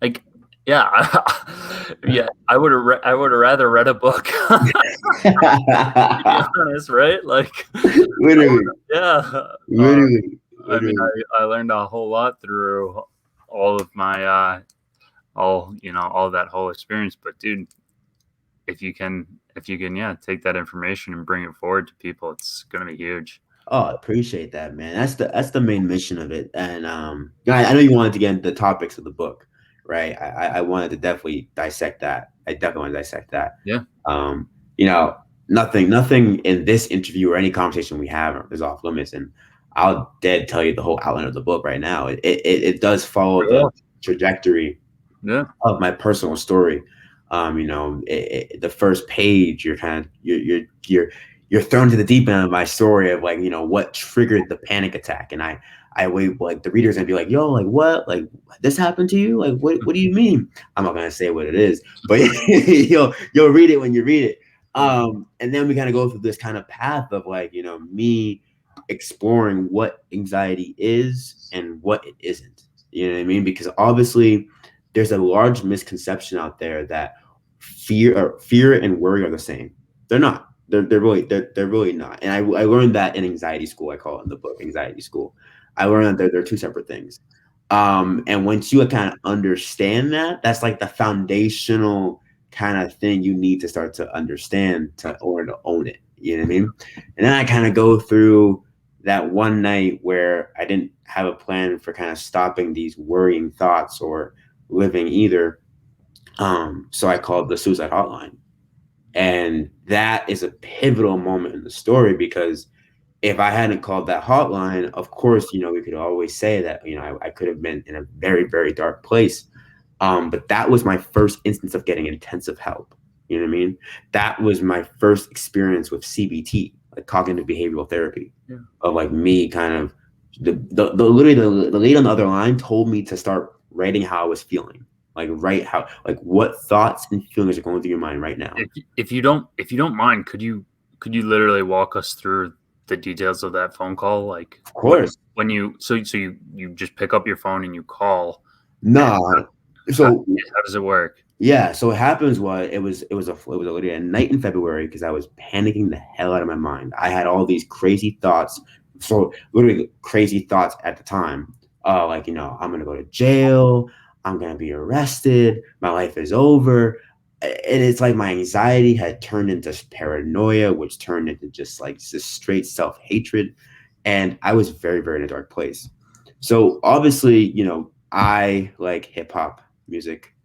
like. Yeah, I would have rather read a book. To be honest, right? Like, literally, literally. I mean, I learned a whole lot through all of my all that whole experience. But dude, if you can, take that information and bring it forward to people, it's gonna be huge. Oh, I appreciate that, man. That's the main mission of it. And I know you wanted to get into the topics of the book. Right. I wanted to definitely dissect that. I definitely want to dissect that. Yeah. Nothing in this interview or any conversation we have is off limits. And I'll tell you the whole outline of the book right now. It does follow the trajectory of my personal story. The first page, you're thrown to the deep end of my story of like, what triggered the panic attack. And I wait, like the reader's gonna be like, yo, like what? Like this happened to you? Like what do you mean? I'm not gonna say what it is, but you'll read it when you read it. And then we kind of go through this kind of path of like, you know, me exploring what anxiety is and what it isn't. You know what I mean? Because obviously there's a large misconception out there that fear and worry are the same. They're not. They're really not. And I learned that in anxiety school. I call it in the book Anxiety School. I learned that they're two separate things. And once you kind of understand that, that's like the foundational kind of thing you need to start to understand to order to own it. You know what I mean? And then I kind of go through that one night where I didn't have a plan for kind of stopping these worrying thoughts or living either. So I called the suicide hotline. And that is a pivotal moment in the story because if I hadn't called that hotline, of course, you know, we could always say that, you know, I could have been in a very, very dark place. But that was my first instance of getting intensive help. You know what I mean? That was my first experience with CBT, like cognitive behavioral therapy, of like me kind of literally the lady on the other line told me to start writing how I was feeling, like write how like what thoughts and feelings are going through your mind right now. If you don't mind, could you literally walk us through the details of that phone call? Like, Of course, when you you just pick up your phone and you call. nah. So How does it work? yeah, so what happens was it was literally a night in February because I was panicking the hell out of my mind. I had all these crazy thoughts, so literally crazy thoughts at the time. Like, you know, I'm gonna go to jail, I'm gonna be arrested, my life is over. And it's like my anxiety had turned into paranoia, which turned into just like just straight self-hatred. And I was very, very in a dark place. So obviously, you know, I like hip hop music.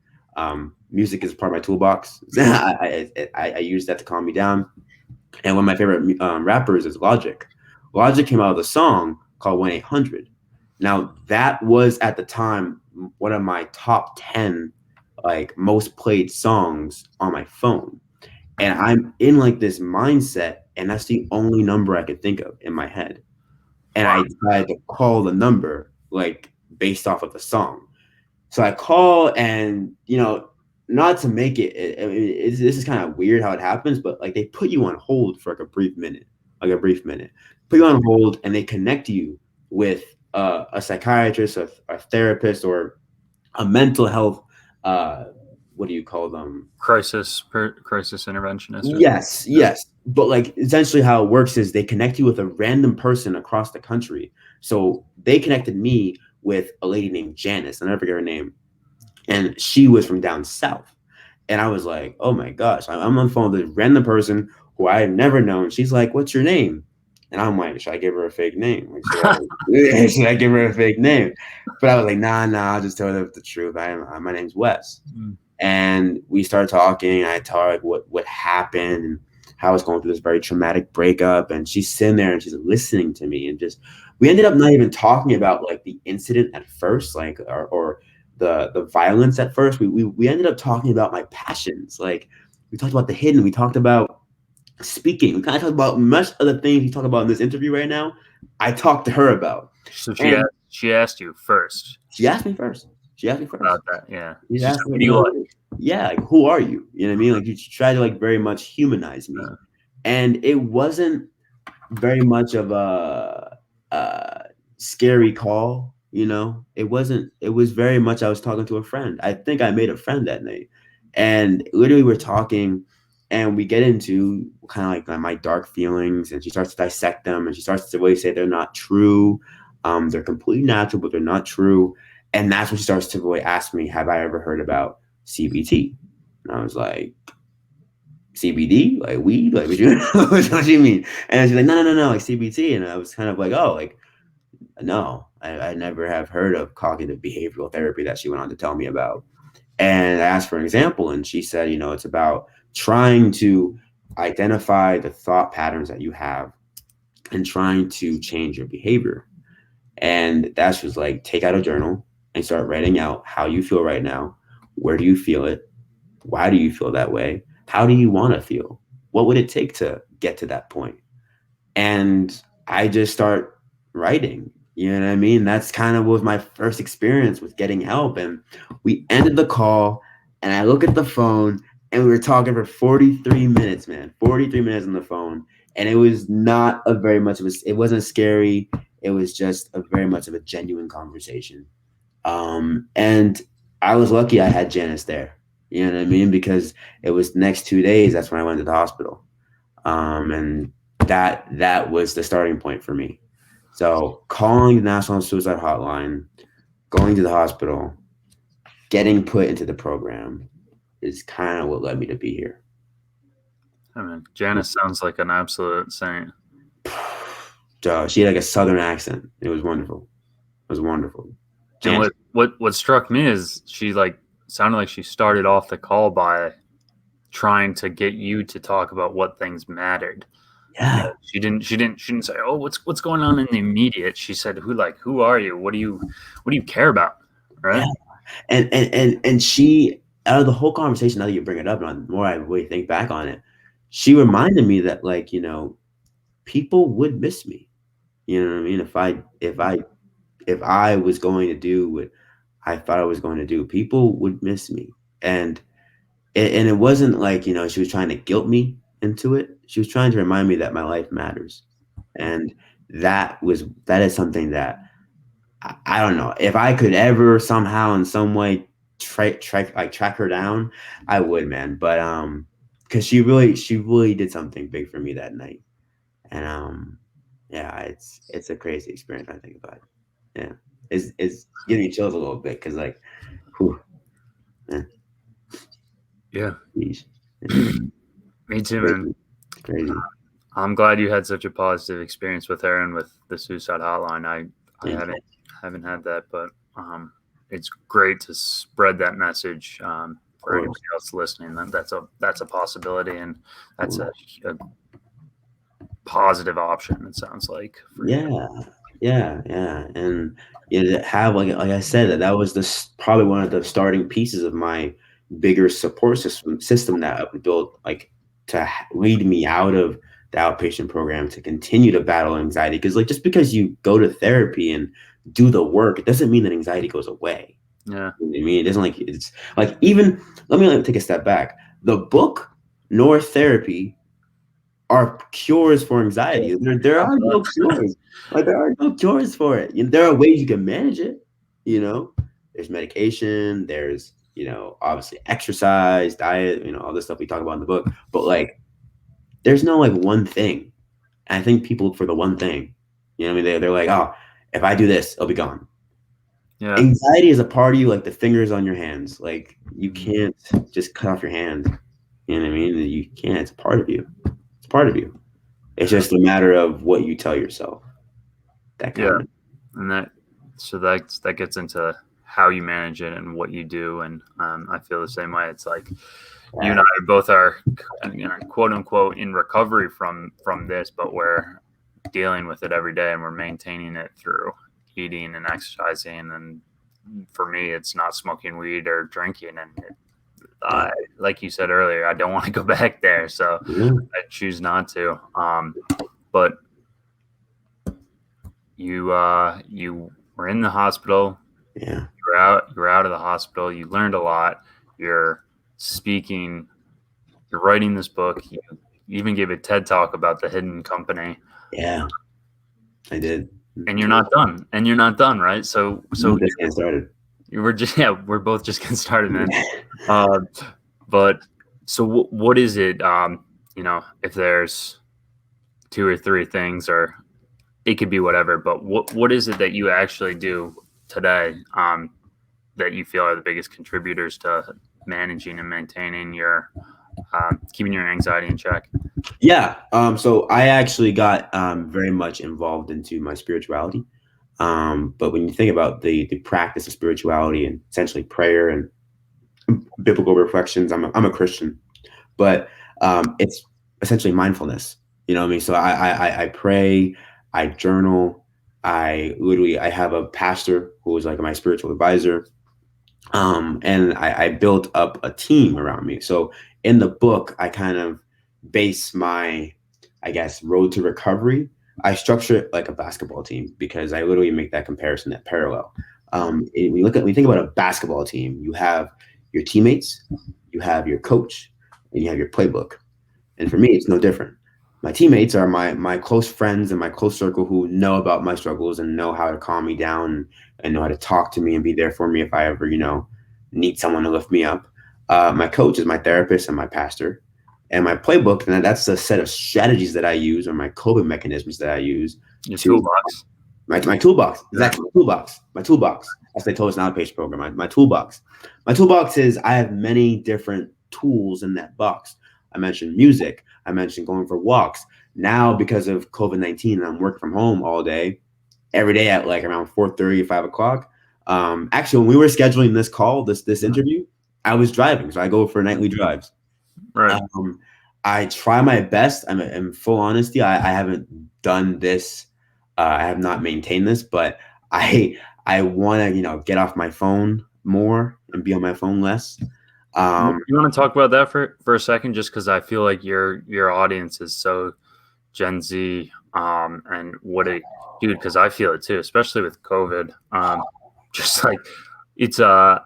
Music is part of my toolbox. I use that to calm me down. And one of my favorite rappers is Logic. Logic came out with a song called 1-800. Now that was at the time one of my top 10 like most played songs on my phone. And I'm in like this mindset, and that's the only number I could think of in my head. And I decided to call the number like based off of the song. So I call, and you know, not to make this is kind of weird how it happens, but like they put you on hold for like a brief minute, put you on hold, and they connect you with a psychiatrist, a therapist, or a mental health. What do you call them? Crisis interventionist. Yes. But like essentially how it works is they connect you with a random person across the country. So they connected me with a lady named Janice. I never forget her name. And she was from down south. And I was like, oh my gosh, I'm on the phone with this random person who I had never known. She's like, what's your name? And I'm like, should I give her a fake name? Like, should I give her a fake name? But I was like, nah, I'll just tell her the truth. My name's Wes. And we started talking. I tell her like what happened and how I was going through this very traumatic breakup. And she's sitting there and she's listening to me. And just we ended up not even talking about like the incident at first, like or the violence at first. We ended up talking about my passions. Like we talked about the hidden. We talked about speaking. We kind of talked about much of the things we talk about in this interview right now. I talked to her about. So she asked you first. She asked me first. About that, yeah. She asked me, yeah, like, who are you? You know what I mean? Like, you try to like very much humanize me, and it wasn't very much of a scary call. You know, it wasn't. It was very much I was talking to a friend. I think I made a friend that night, and literally we're talking, and we get into kind of like my dark feelings, and she starts to dissect them, and she starts to really say they're not true. They're completely natural, but they're not true. And that's when she starts to really ask me, have I ever heard about CBT? And I was like, CBD? Like weed? Like what do you mean? And she's like, no, like CBT. And I was kind of like, oh, like, no, I never have heard of cognitive behavioral therapy that she went on to tell me about. And I asked for an example, and she said, you know, it's about trying to identify the thought patterns that you have and trying to change your behavior. And that's just like take out a journal and start writing out how you feel right now. Where do you feel it? Why do you feel that way? How do you want to feel? What would it take to get to that point? And I just start writing. You know what I mean? That's kind of was my first experience with getting help. And we ended the call, and I look at the phone, and we were talking for 43 minutes, man. 43 minutes on the phone. And it was not a very much of a, it wasn't scary. It was just a very much of a genuine conversation. And I was lucky I had Janice there. You know what I mean? Because it was the next 2 days, that's when I went to the hospital. And that was the starting point for me. So calling the National Suicide Hotline, going to the hospital, getting put into the program is kind of what led me to be here. I mean, Janice sounds like an absolute saint. She had like a Southern accent. It was wonderful. It was wonderful. And what struck me is she like sounded like she started off the call by trying to get you to talk about what things mattered. Yeah. She didn't say, "Oh, what's going on in the immediate." She said, who are you? What do you care about?" Right? Yeah. And she, out of the whole conversation, now that you bring it up, and the more I really think back on it, she reminded me that, like, you know, people would miss me. You know what I mean? If I was going to do what I thought I was going to do, people would miss me. And it wasn't like, you know, she was trying to guilt me into it. She was trying to remind me that my life matters. And that is something that I don't know if I could ever somehow in some way track her down, I would, man. But because she really did something big for me that night. And yeah, it's a crazy experience when I think about it. Yeah, it's giving me chills a little bit because, like, whew, man. Yeah. Jeez. Me too, man. Crazy. I'm glad you had such a positive experience with her and with the suicide hotline. I haven't had that, but it's great to spread that message for anybody else listening. That's a possibility, and that's a positive option. It sounds like. Yeah, and you have like I said, that was probably one of the starting pieces of my bigger support system that I built, like, to lead me out of the outpatient program to continue to battle anxiety. Because, like, just because you go to therapy and do the work, it doesn't mean that anxiety goes away. Yeah. You know what I mean, it doesn't, like, it's like, even let me take a step back. The book nor therapy are cures for anxiety. There are no cures. Like, there are no cures for it. You know, there are ways you can manage it. You know, there's medication. There's, you know, obviously exercise, diet. You know, all this stuff we talk about in the book. But, like, there's no, like, one thing. And I think people look for the one thing. You know what I mean? They're like, oh, if I do this, it'll be gone. Yeah. Anxiety is a part of you, like the fingers on your hands. Like, you can't just cut off your hand. You know what I mean? You can't. It's a part of you. It's part of you. It's just a matter of what you tell yourself. That kind of. And that gets into how you manage it and what you do. And I feel the same way. It's like you and I both are, you know, quote unquote, in recovery from this, but we're dealing with it every day and we're maintaining it through eating and exercising. And for me, it's not smoking weed or drinking. And like you said earlier, I don't want to go back there, so I choose not to. But you were in the hospital. Yeah. You're out of the hospital. You learned a lot. You're speaking. You're writing this book. You even gave a TED talk about the Hidden company. Yeah, I did. And you're not done. Right? So just getting started. We're both just getting started, man. But so what is it? You know, if there's 2 or 3 things, or it could be whatever, but what is it that you actually do today that you feel are the biggest contributors to managing and maintaining your keeping your anxiety in check? Yeah. So I actually got very much involved into my spirituality. But when you think about the practice of spirituality and essentially prayer and biblical reflections, I'm a Christian, but it's essentially mindfulness. You know what I mean? So I pray, I journal, I have a pastor who is like my spiritual advisor. And I built up a team around me. So in the book, I kind of base my, I guess, road to recovery. I structure it like a basketball team because I literally make that comparison, that parallel. When you think about a basketball team, you have your teammates, you have your coach, and you have your playbook. And for me, it's no different. My teammates are my close friends and my close circle who know about my struggles and know how to calm me down and know how to talk to me and be there for me if I ever, need someone to lift me up. My coach is my therapist and my pastor. And my playbook, and that's a set of strategies that I use or my coping mechanisms that I use. Your toolbox. My toolbox. Exactly. My toolbox. My toolbox. As they told us now, page program. My toolbox. My toolbox is I have many different tools in that box. I mentioned music. I mentioned going for walks. Now, because of COVID-19, I'm working from home all day, every day at like around 4:30, 5 o'clock. Actually, when we were scheduling this call, this interview, I was driving. So I go for nightly drives. Right. I try my best. I'm in full honesty. I haven't done this. I have not maintained this, but I want to, get off my phone more and be on my phone less. You want to talk about that for a second, just because I feel like your audience is so Gen Z, and dude, because I feel it too, especially with COVID. Just like it's I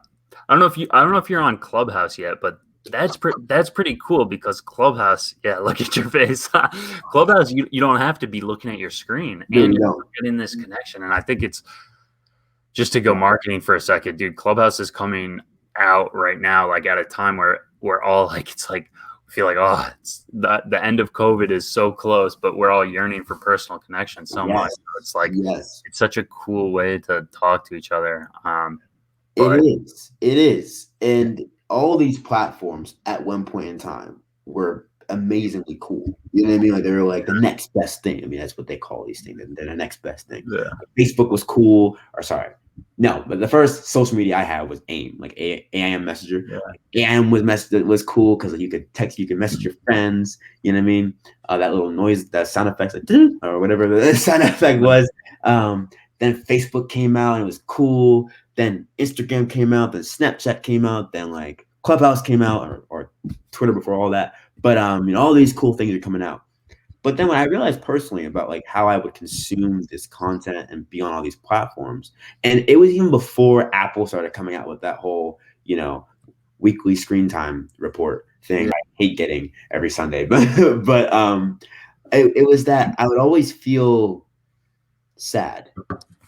don't know if you're on Clubhouse yet, but that's pretty cool because Clubhouse, yeah, look at your face. Clubhouse, you don't have to be looking at your screen and you're getting this connection. And I think it's just to go marketing for a second, dude. Clubhouse is coming out right now, like at a time where we're all like, it's like we feel like, oh, it's the end of COVID is so close, but we're all yearning for personal connection so much. So it's like it's such a cool way to talk to each other. It is. And all these platforms at one point in time were amazingly cool. You know what I mean? Like they were like the next best thing. I mean, that's what they call these things. They're the next best thing. Yeah. Facebook was cool. But the first social media I had was AIM, like AIM Messenger. Yeah. AIM was cool because you could text, you could message your friends. You know what I mean? That little noise, that sound effects, like or whatever the sound effect was. Then Facebook came out and it was cool. Then Instagram came out. Then Snapchat came out. Then like Clubhouse came out, or Twitter before all that. But all these cool things are coming out. But then when I realized personally about like how I would consume this content and be on all these platforms, and it was even before Apple started coming out with that whole, weekly screen time report thing I hate getting every Sunday. But it was that I would always feel sad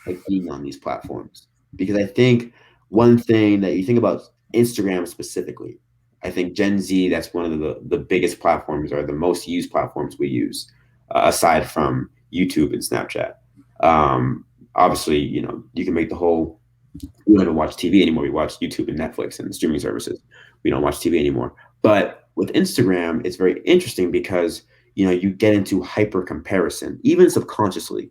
like being on these platforms, because I think one thing that you think about Instagram specifically, I think Gen Z, that's one of the biggest platforms or the most used platforms we use, aside from YouTube and Snapchat. Obviously, you can make the whole, we don't even watch TV anymore. We watch YouTube and Netflix and streaming services. We don't watch TV anymore. But with Instagram, it's very interesting because, you get into hyper comparison, even subconsciously.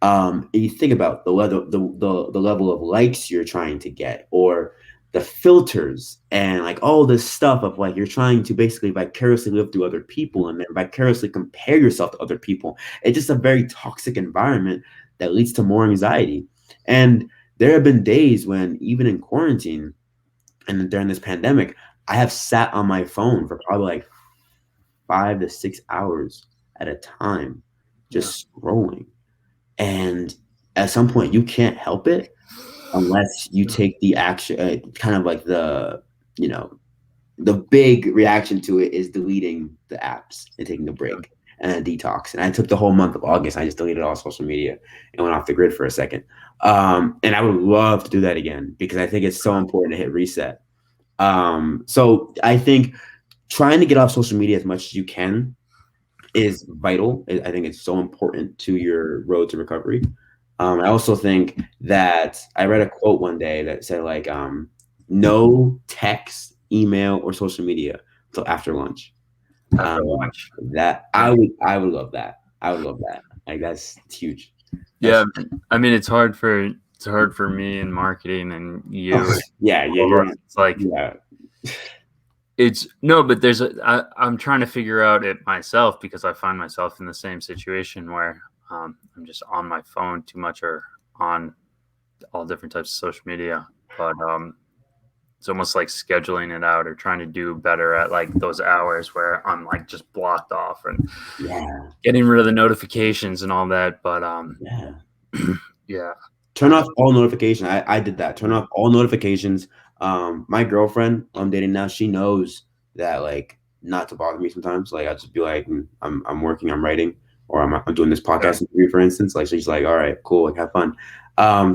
And you think about the level of likes you're trying to get, or the filters and like all this stuff of like you're trying to basically vicariously live through other people and then vicariously compare yourself to other people. It's just a very toxic environment that leads to more anxiety. And there have been days when even in quarantine and during this pandemic, I have sat on my phone for probably like 5 to 6 hours at a time, just scrolling. And at some point you can't help it unless you take the action, kind of like the big reaction to it is deleting the apps and taking a break and a detox. And I took the whole month of August. I just deleted all social media and went off the grid for a second. And I would love to do that again because I think it's so important to hit reset. So I think trying to get off social media as much as you can is vital. I think it's so important to your road to recovery. I also think that I read a quote one day that said like, no text, email, or social media until after lunch. That I would love that. I would love that. Like that's huge. Yeah, I mean it's hard for me in marketing and you. It's like it's no, but I'm trying to figure out it myself because I find myself in the same situation where I'm just on my phone too much or on all different types of social media. But it's almost like scheduling it out or trying to do better at like those hours where I'm like just blocked off and getting rid of the notifications and all that. But turn off all notifications. I did that. Turn off all notifications. My girlfriend I'm dating now, she knows that like not to bother me sometimes. Like I'll just be like, I'm working, I'm writing, or I'm doing this podcast interview, for instance. Like she's like, all right, cool, like have fun.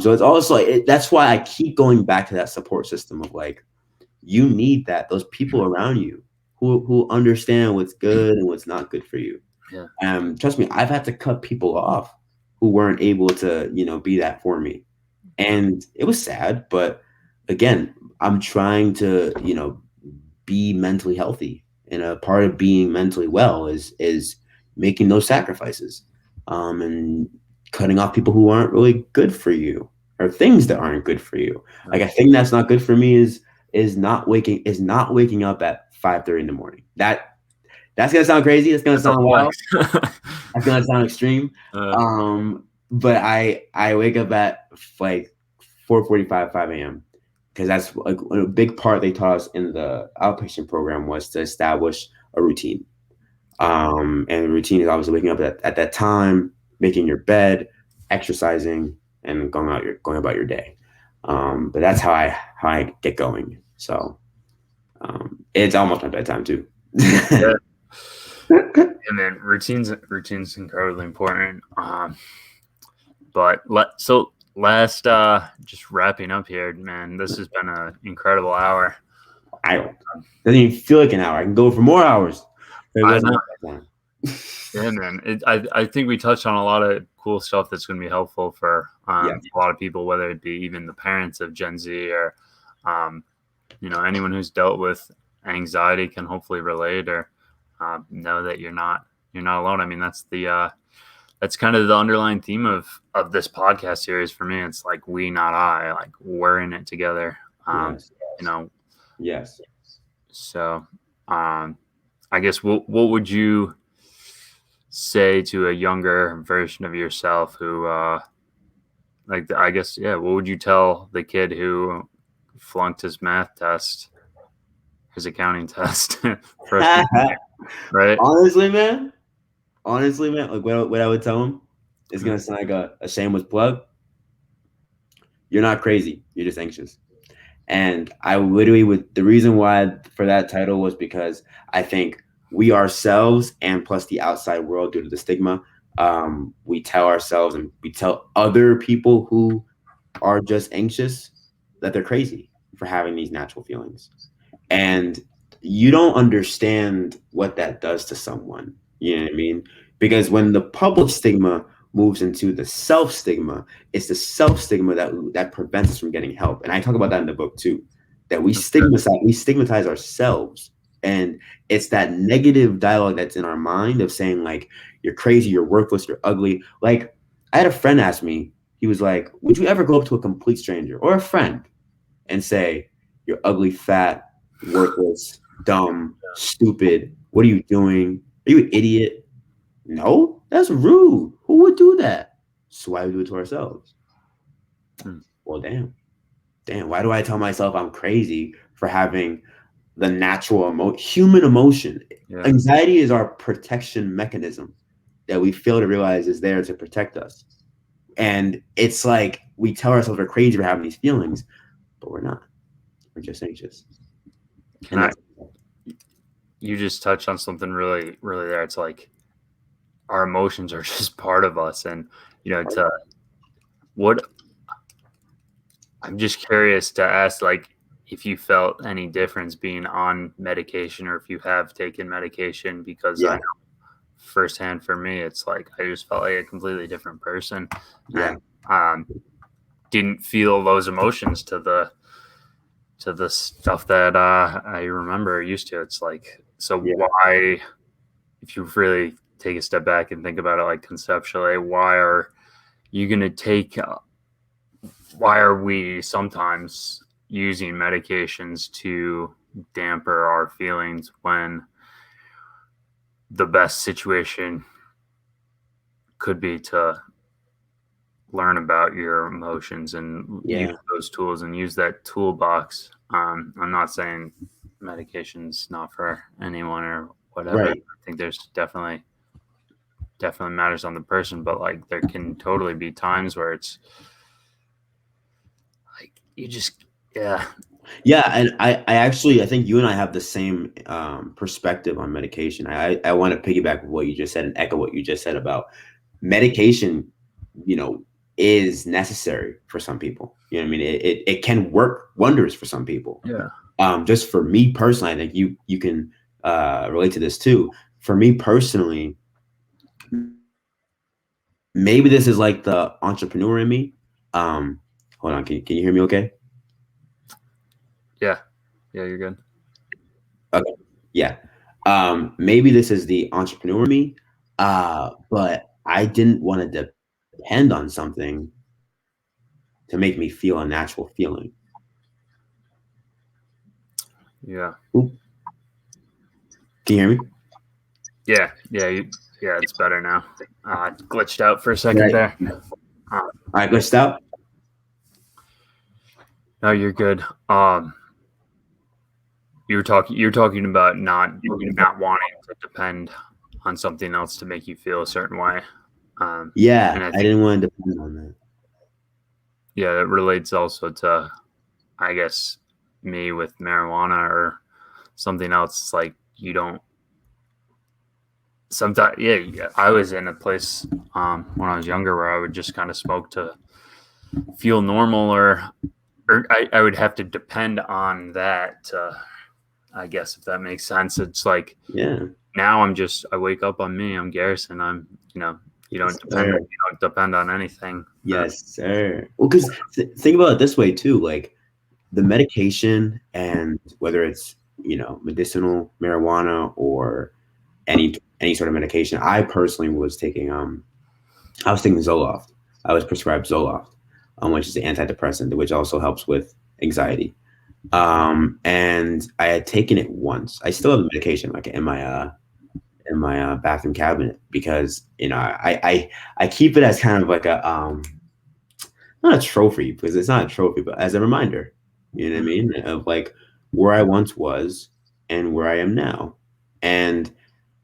So it's also like that's why I keep going back to that support system of like you need that those people around you who understand what's good and what's not good for you. Yeah. Trust me, I've had to cut people off who weren't able to, be that for me. And it was sad, but again, I'm trying to, be mentally healthy. And a part of being mentally well is making those sacrifices. And cutting off people who aren't really good for you or things that aren't good for you. Like a thing that's not good for me is not waking up at 5:30 in the morning. That's gonna sound crazy. It's gonna sound wild. That's gonna sound extreme. But I wake up at like 4:45, 5 a.m. because that's like a big part they taught us in the outpatient program was to establish a routine. And the routine is obviously waking up at that time, making your bed, exercising, and going about your day. But that's how I get going. So it's almost my bedtime too. Yeah. And then routines incredibly important. But last just wrapping up here, man, this has been an incredible hour. Doesn't even feel like an hour. I can go for more hours. I know. Yeah, man. I think we touched on a lot of cool stuff that's going to be helpful for a lot of people, whether it be even the parents of Gen Z or anyone who's dealt with anxiety can hopefully relate or know that you're not alone. I mean, that's kind of the underlying theme of this podcast series for me. It's like we, not I. Like we're in it together. Yes. So, I guess what would you say to a younger version of yourself who, what would you tell the kid who flunked his math test, his accounting test, right? Honestly, man, like what I would tell him is gonna sound like a shameless plug. You're not crazy. You're just anxious. And I literally the reason why for that title was because I think we ourselves and plus the outside world due to the stigma, we tell ourselves and we tell other people who are just anxious that they're crazy for having these natural feelings. And you don't understand what that does to someone. You know what I mean? Because when the public stigma moves into the self stigma, it's the self stigma that prevents us from getting help. And I talk about that in the book too, that we stigmatize ourselves. And it's that negative dialogue that's in our mind of saying like, you're crazy, you're worthless, you're ugly. Like I had a friend ask me, he was like, would you ever go up to a complete stranger or a friend and say, you're ugly, fat, worthless, dumb, stupid. What are you doing? Are you an idiot? No, that's rude. Who would do that? So why we do it to ourselves? Well, damn. Why do I tell myself I'm crazy for having the natural human emotion? Yeah. Anxiety is our protection mechanism that we fail to realize is there to protect us. And it's like we tell ourselves we're crazy for having these feelings, but we're not. We're just anxious. You just touched on something really, really there. It's like our emotions are just part of us. And, I'm just curious to ask, like, if you felt any difference being on medication or if you have taken medication, because I know firsthand for me, it's like I just felt like a completely different person and didn't feel those emotions to the stuff that I remember used to. It's like, why, if you really take a step back and think about it like conceptually, why are you going to take why are we sometimes using medications to damper our feelings when the best situation could be to learn about your emotions and use those tools and use that toolbox. I'm not saying medication's not for anyone or whatever. Right. I think there's definitely matters on the person, but like there can totally be times where it's like you just Yeah, and I think you and I have the same perspective on medication. I want to piggyback with what you just said and echo what you just said about medication, you know, is necessary for some people. You know what I mean? It can work wonders for some people. Yeah. Just for me personally, I think you can relate to this too. For me personally, maybe this is like the entrepreneur in me. Hold on, can you hear me okay? Yeah. Yeah, you're good. Okay. Yeah. Maybe this is the entrepreneur in me. But I didn't want to depend on something to make me feel a natural feeling. Yeah. Oop. Can you hear me? Yeah. Yeah. Yeah. It's better now. Glitched out for a second Right. there. All right, glitched out. No, you're good. You're talking about not wanting to depend on something else to make you feel a certain way. Yeah, And I I think, didn't want to depend on that. yeah, that relates also to, I guess, me with marijuana or something else. It's like you don't sometimes. Yeah, I was in a place when I was younger where I would just kind of smoke to feel normal, or I would have to depend on that. I guess if that makes sense, it's like Yeah. now I wake up on me. I'm Garrison. You Yes, don't sir. depend on anything. Yes, sir. Well, because think about it this way too, like the medication and whether it's, medicinal marijuana or any sort of medication. I personally was taking I was taking Zoloft. I was prescribed Zoloft, which is an antidepressant, which also helps with anxiety. And I had taken it once. I still have the medication like in my bathroom cabinet because I keep it as kind of like a not a trophy because it's not a trophy, but as a reminder. You know what I mean? Of like where I once was and where I am now. And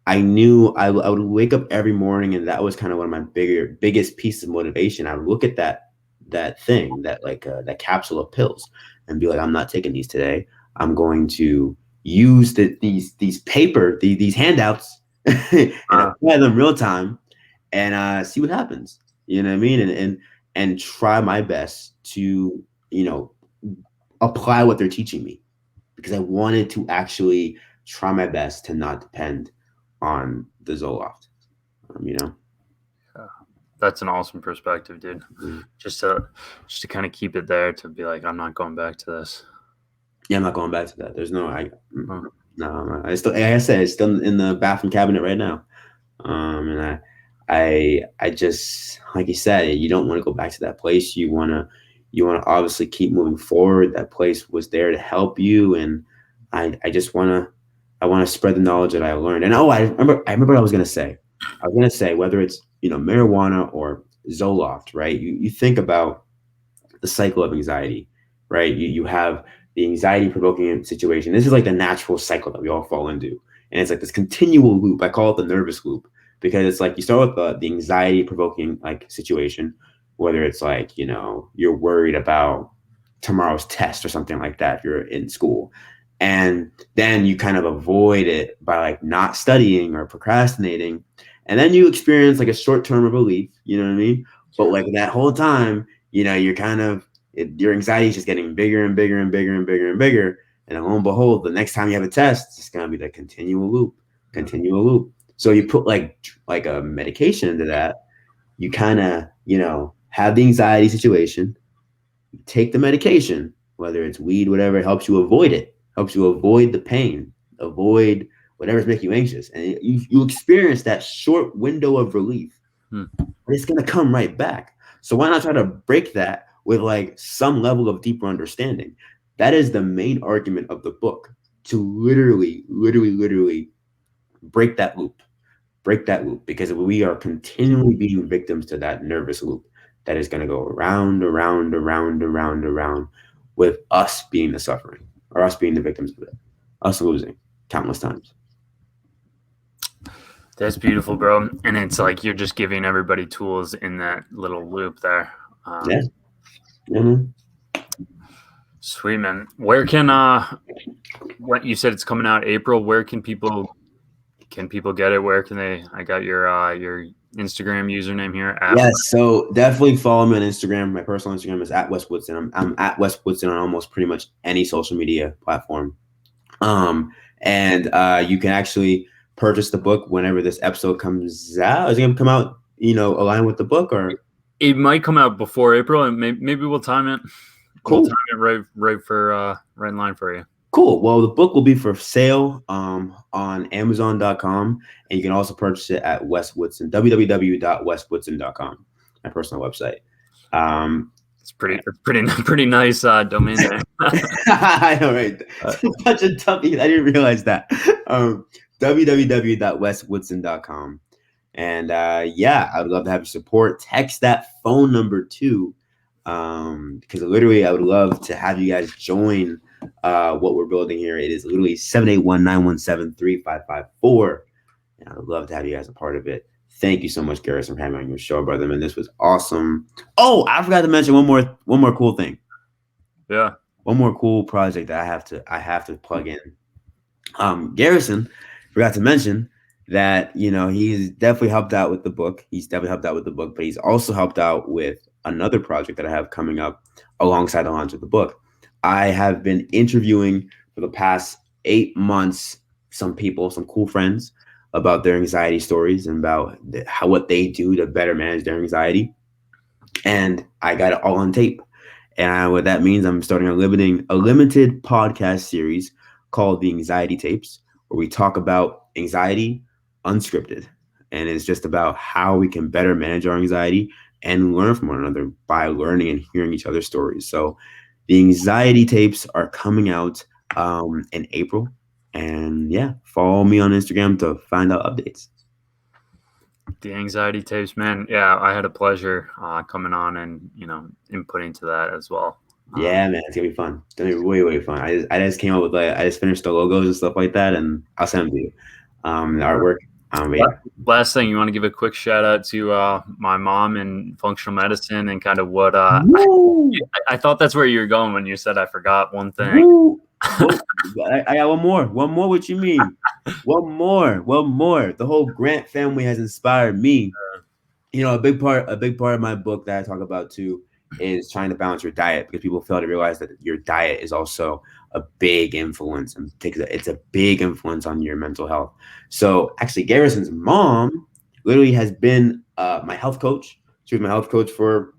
I knew I would wake up every morning, and that was kind of one of my biggest pieces of motivation. I would look at that thing, that like that capsule of pills, and be like, I'm not taking these today. I'm going to use these handouts and Uh, apply them real time and see what happens. You know what I mean? And try my best to apply what they're teaching me because I wanted to actually try my best to not depend on the Zoloft. You know. that's an awesome perspective, dude. Mm. Just to kind of keep it there to be like, I'm not going back to this. Yeah, I'm not going back to that. There's no Huh. no. I still, like I said, it's still in the bathroom cabinet right now. And I just, like you said, you don't want to go back to that place. You want to obviously keep moving forward. That place was there to help you, and I just I want to spread the knowledge that I learned. And I remember what I was gonna say. I was gonna say whether it's marijuana or Zoloft, right? You think about the cycle of anxiety, right? You have the anxiety provoking situation. This is like the natural cycle that we all fall into. And it's like this continual loop. I call it the nervous loop because it's like you start with the anxiety provoking like situation, whether it's like, you're worried about tomorrow's test or something like that if you're in school. And then you kind of avoid it by like not studying or procrastinating. And then you experience like a short term of relief, you know what I mean? But like that whole time, you're kind of your anxiety is just getting bigger and bigger and bigger and bigger and bigger. And lo and behold, the next time you have a test, it's gonna be the continual loop, continual loop. So you put like a medication into that, you kind of, have the anxiety situation, you take the medication, whether it's weed, whatever, it helps you avoid it, helps you avoid the pain, avoid whatever's making you anxious. And you experience that short window of relief. Hmm. But it's gonna come right back. So why not try to break that with like some level of deeper understanding? That is the main argument of the book, to literally, literally, literally break that loop. Break that loop because we are continually being victims to that nervous loop that is going to go around, around, around, around, around, with us being the suffering or us being the victims of it, us losing countless times. That's beautiful, bro. And it's like you're just giving everybody tools in that little loop there. Yeah. Mm-hmm. Sweet, man. Where can what you said it's coming out April? Where can people get it? Where can they? I got your Instagram username here. Yes, so definitely follow me on Instagram. My personal Instagram is at Wes Woodson. I'm at Wes Woodson on almost pretty much any social media platform. And you can actually purchase the book whenever this episode comes out. Is it gonna come out, aligned with the book, or it might come out before April, and maybe we'll time it. cool. We'll time it right in line for you. Cool. Well, the book will be for sale on Amazon.com, and you can also purchase it at Wes Woodson, www.weswoodson.com, my personal website. It's pretty nice domain name. I know, right? Such a toughie. I didn't realize that. www.weswoodson.com. And I would love to have your support. Text that phone number too, because literally I would love to have you guys join what we're building here. It is literally 781-917-3554. And I would love to have you guys a part of it. Thank you so much, Garrison, for having me on your show, brother. Man, this was awesome. Oh, I forgot to mention one more cool thing. Yeah. One more cool project that I have to plug in. Garrison forgot to mention that, he's definitely helped out with the book. But he's also helped out with another project that I have coming up alongside the launch of the book. I have been interviewing for the past 8 months some cool friends about their anxiety stories and about what they do to better manage their anxiety. And I got it all on tape. And what that means, I'm starting a limited podcast series called The Anxiety Tapes, where we talk about anxiety unscripted. And it's just about how we can better manage our anxiety and learn from one another by learning and hearing each other's stories. So the Anxiety Tapes are coming out in April. And follow me on Instagram to find out updates. The Anxiety Tapes, man. Yeah, I had a pleasure coming on and inputting to that as well. Yeah, man, it's gonna be fun. It's gonna be way, way fun. I just came up with I just finished the logos and stuff like that, and I'll send them to you. The artwork. Last thing, you want to give a quick shout out to my mom in functional medicine and kind of what I thought that's where you were going when you said I forgot one thing. I got one more. What you mean? One more. The whole Grant family has inspired me. A big part of my book that I talk about too is trying to balance your diet, because people fail to realize that your diet is also a big influence, and it's a big influence on your mental health. So actually, Garrison's mom literally has been my health coach. She was my health coach for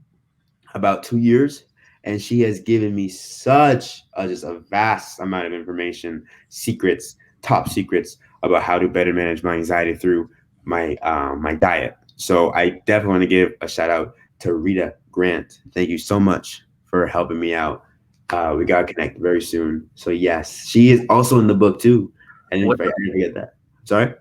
about 2 years. And she has given me such just a vast amount of information, top secrets about how to better manage my anxiety through my diet. So I definitely want to give a shout out to Rita Grant. Thank you so much for helping me out. We got to connect very soon. So yes, she is also in the book too. I didn't forget that. Sorry.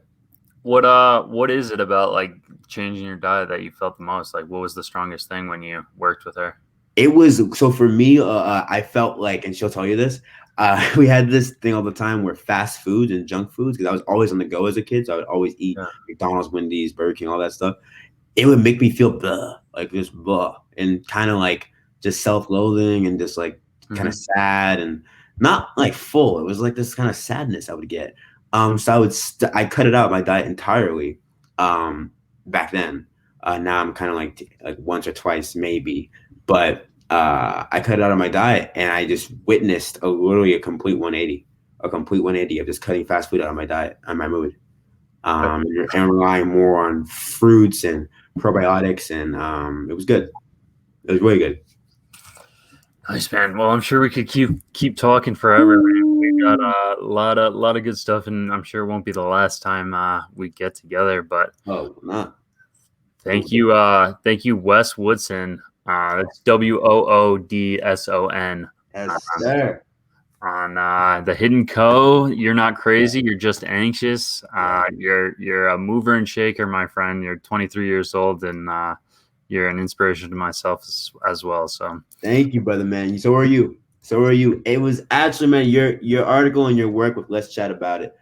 What is it about like changing your diet that you felt the most? Like, what was the strongest thing when you worked with her? It was, so for me, I felt like, and she'll tell you this, we had this thing all the time where fast foods and junk foods, because I was always on the go as a kid, so I would always eat McDonald's, Wendy's, Burger King, all that stuff. It would make me feel blah, like just blah, and kind of like just self-loathing and just like kind of sad and not like full. It was like this kind of sadness I would get. So I cut it out my diet entirely back then. Now I'm kind of like once or twice maybe. But I cut it out of my diet, and I just witnessed literally a complete 180 of just cutting fast food out of my diet and my mood, and relying more on fruits and probiotics, and it was good. It was really good. Nice, man. Well, I'm sure we could keep talking forever. We got a lot of good stuff, and I'm sure it won't be the last time we get together. But not. Thank you, Wes Woodson. It's Woodson. Yes, sir. On the Hidden Co. You're not crazy. You're just anxious. You're a mover and shaker, my friend. You're 23 years old, and you're an inspiration to myself as well. So thank you, brother, man. So are you. It was actually, man, your article and your work with Let's Chat About It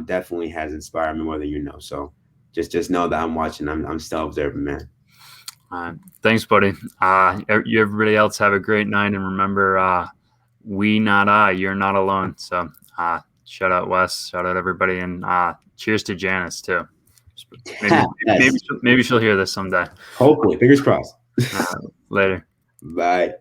definitely has inspired me more than you know. So just know that I'm watching. I'm still observing, man. Thanks, buddy. You everybody else have a great night, and remember, we not I. You're not alone. So shout out Wes, shout out everybody, and cheers to Janice too. Maybe Yes. maybe she'll hear this someday. Hopefully, fingers crossed. Later. Bye.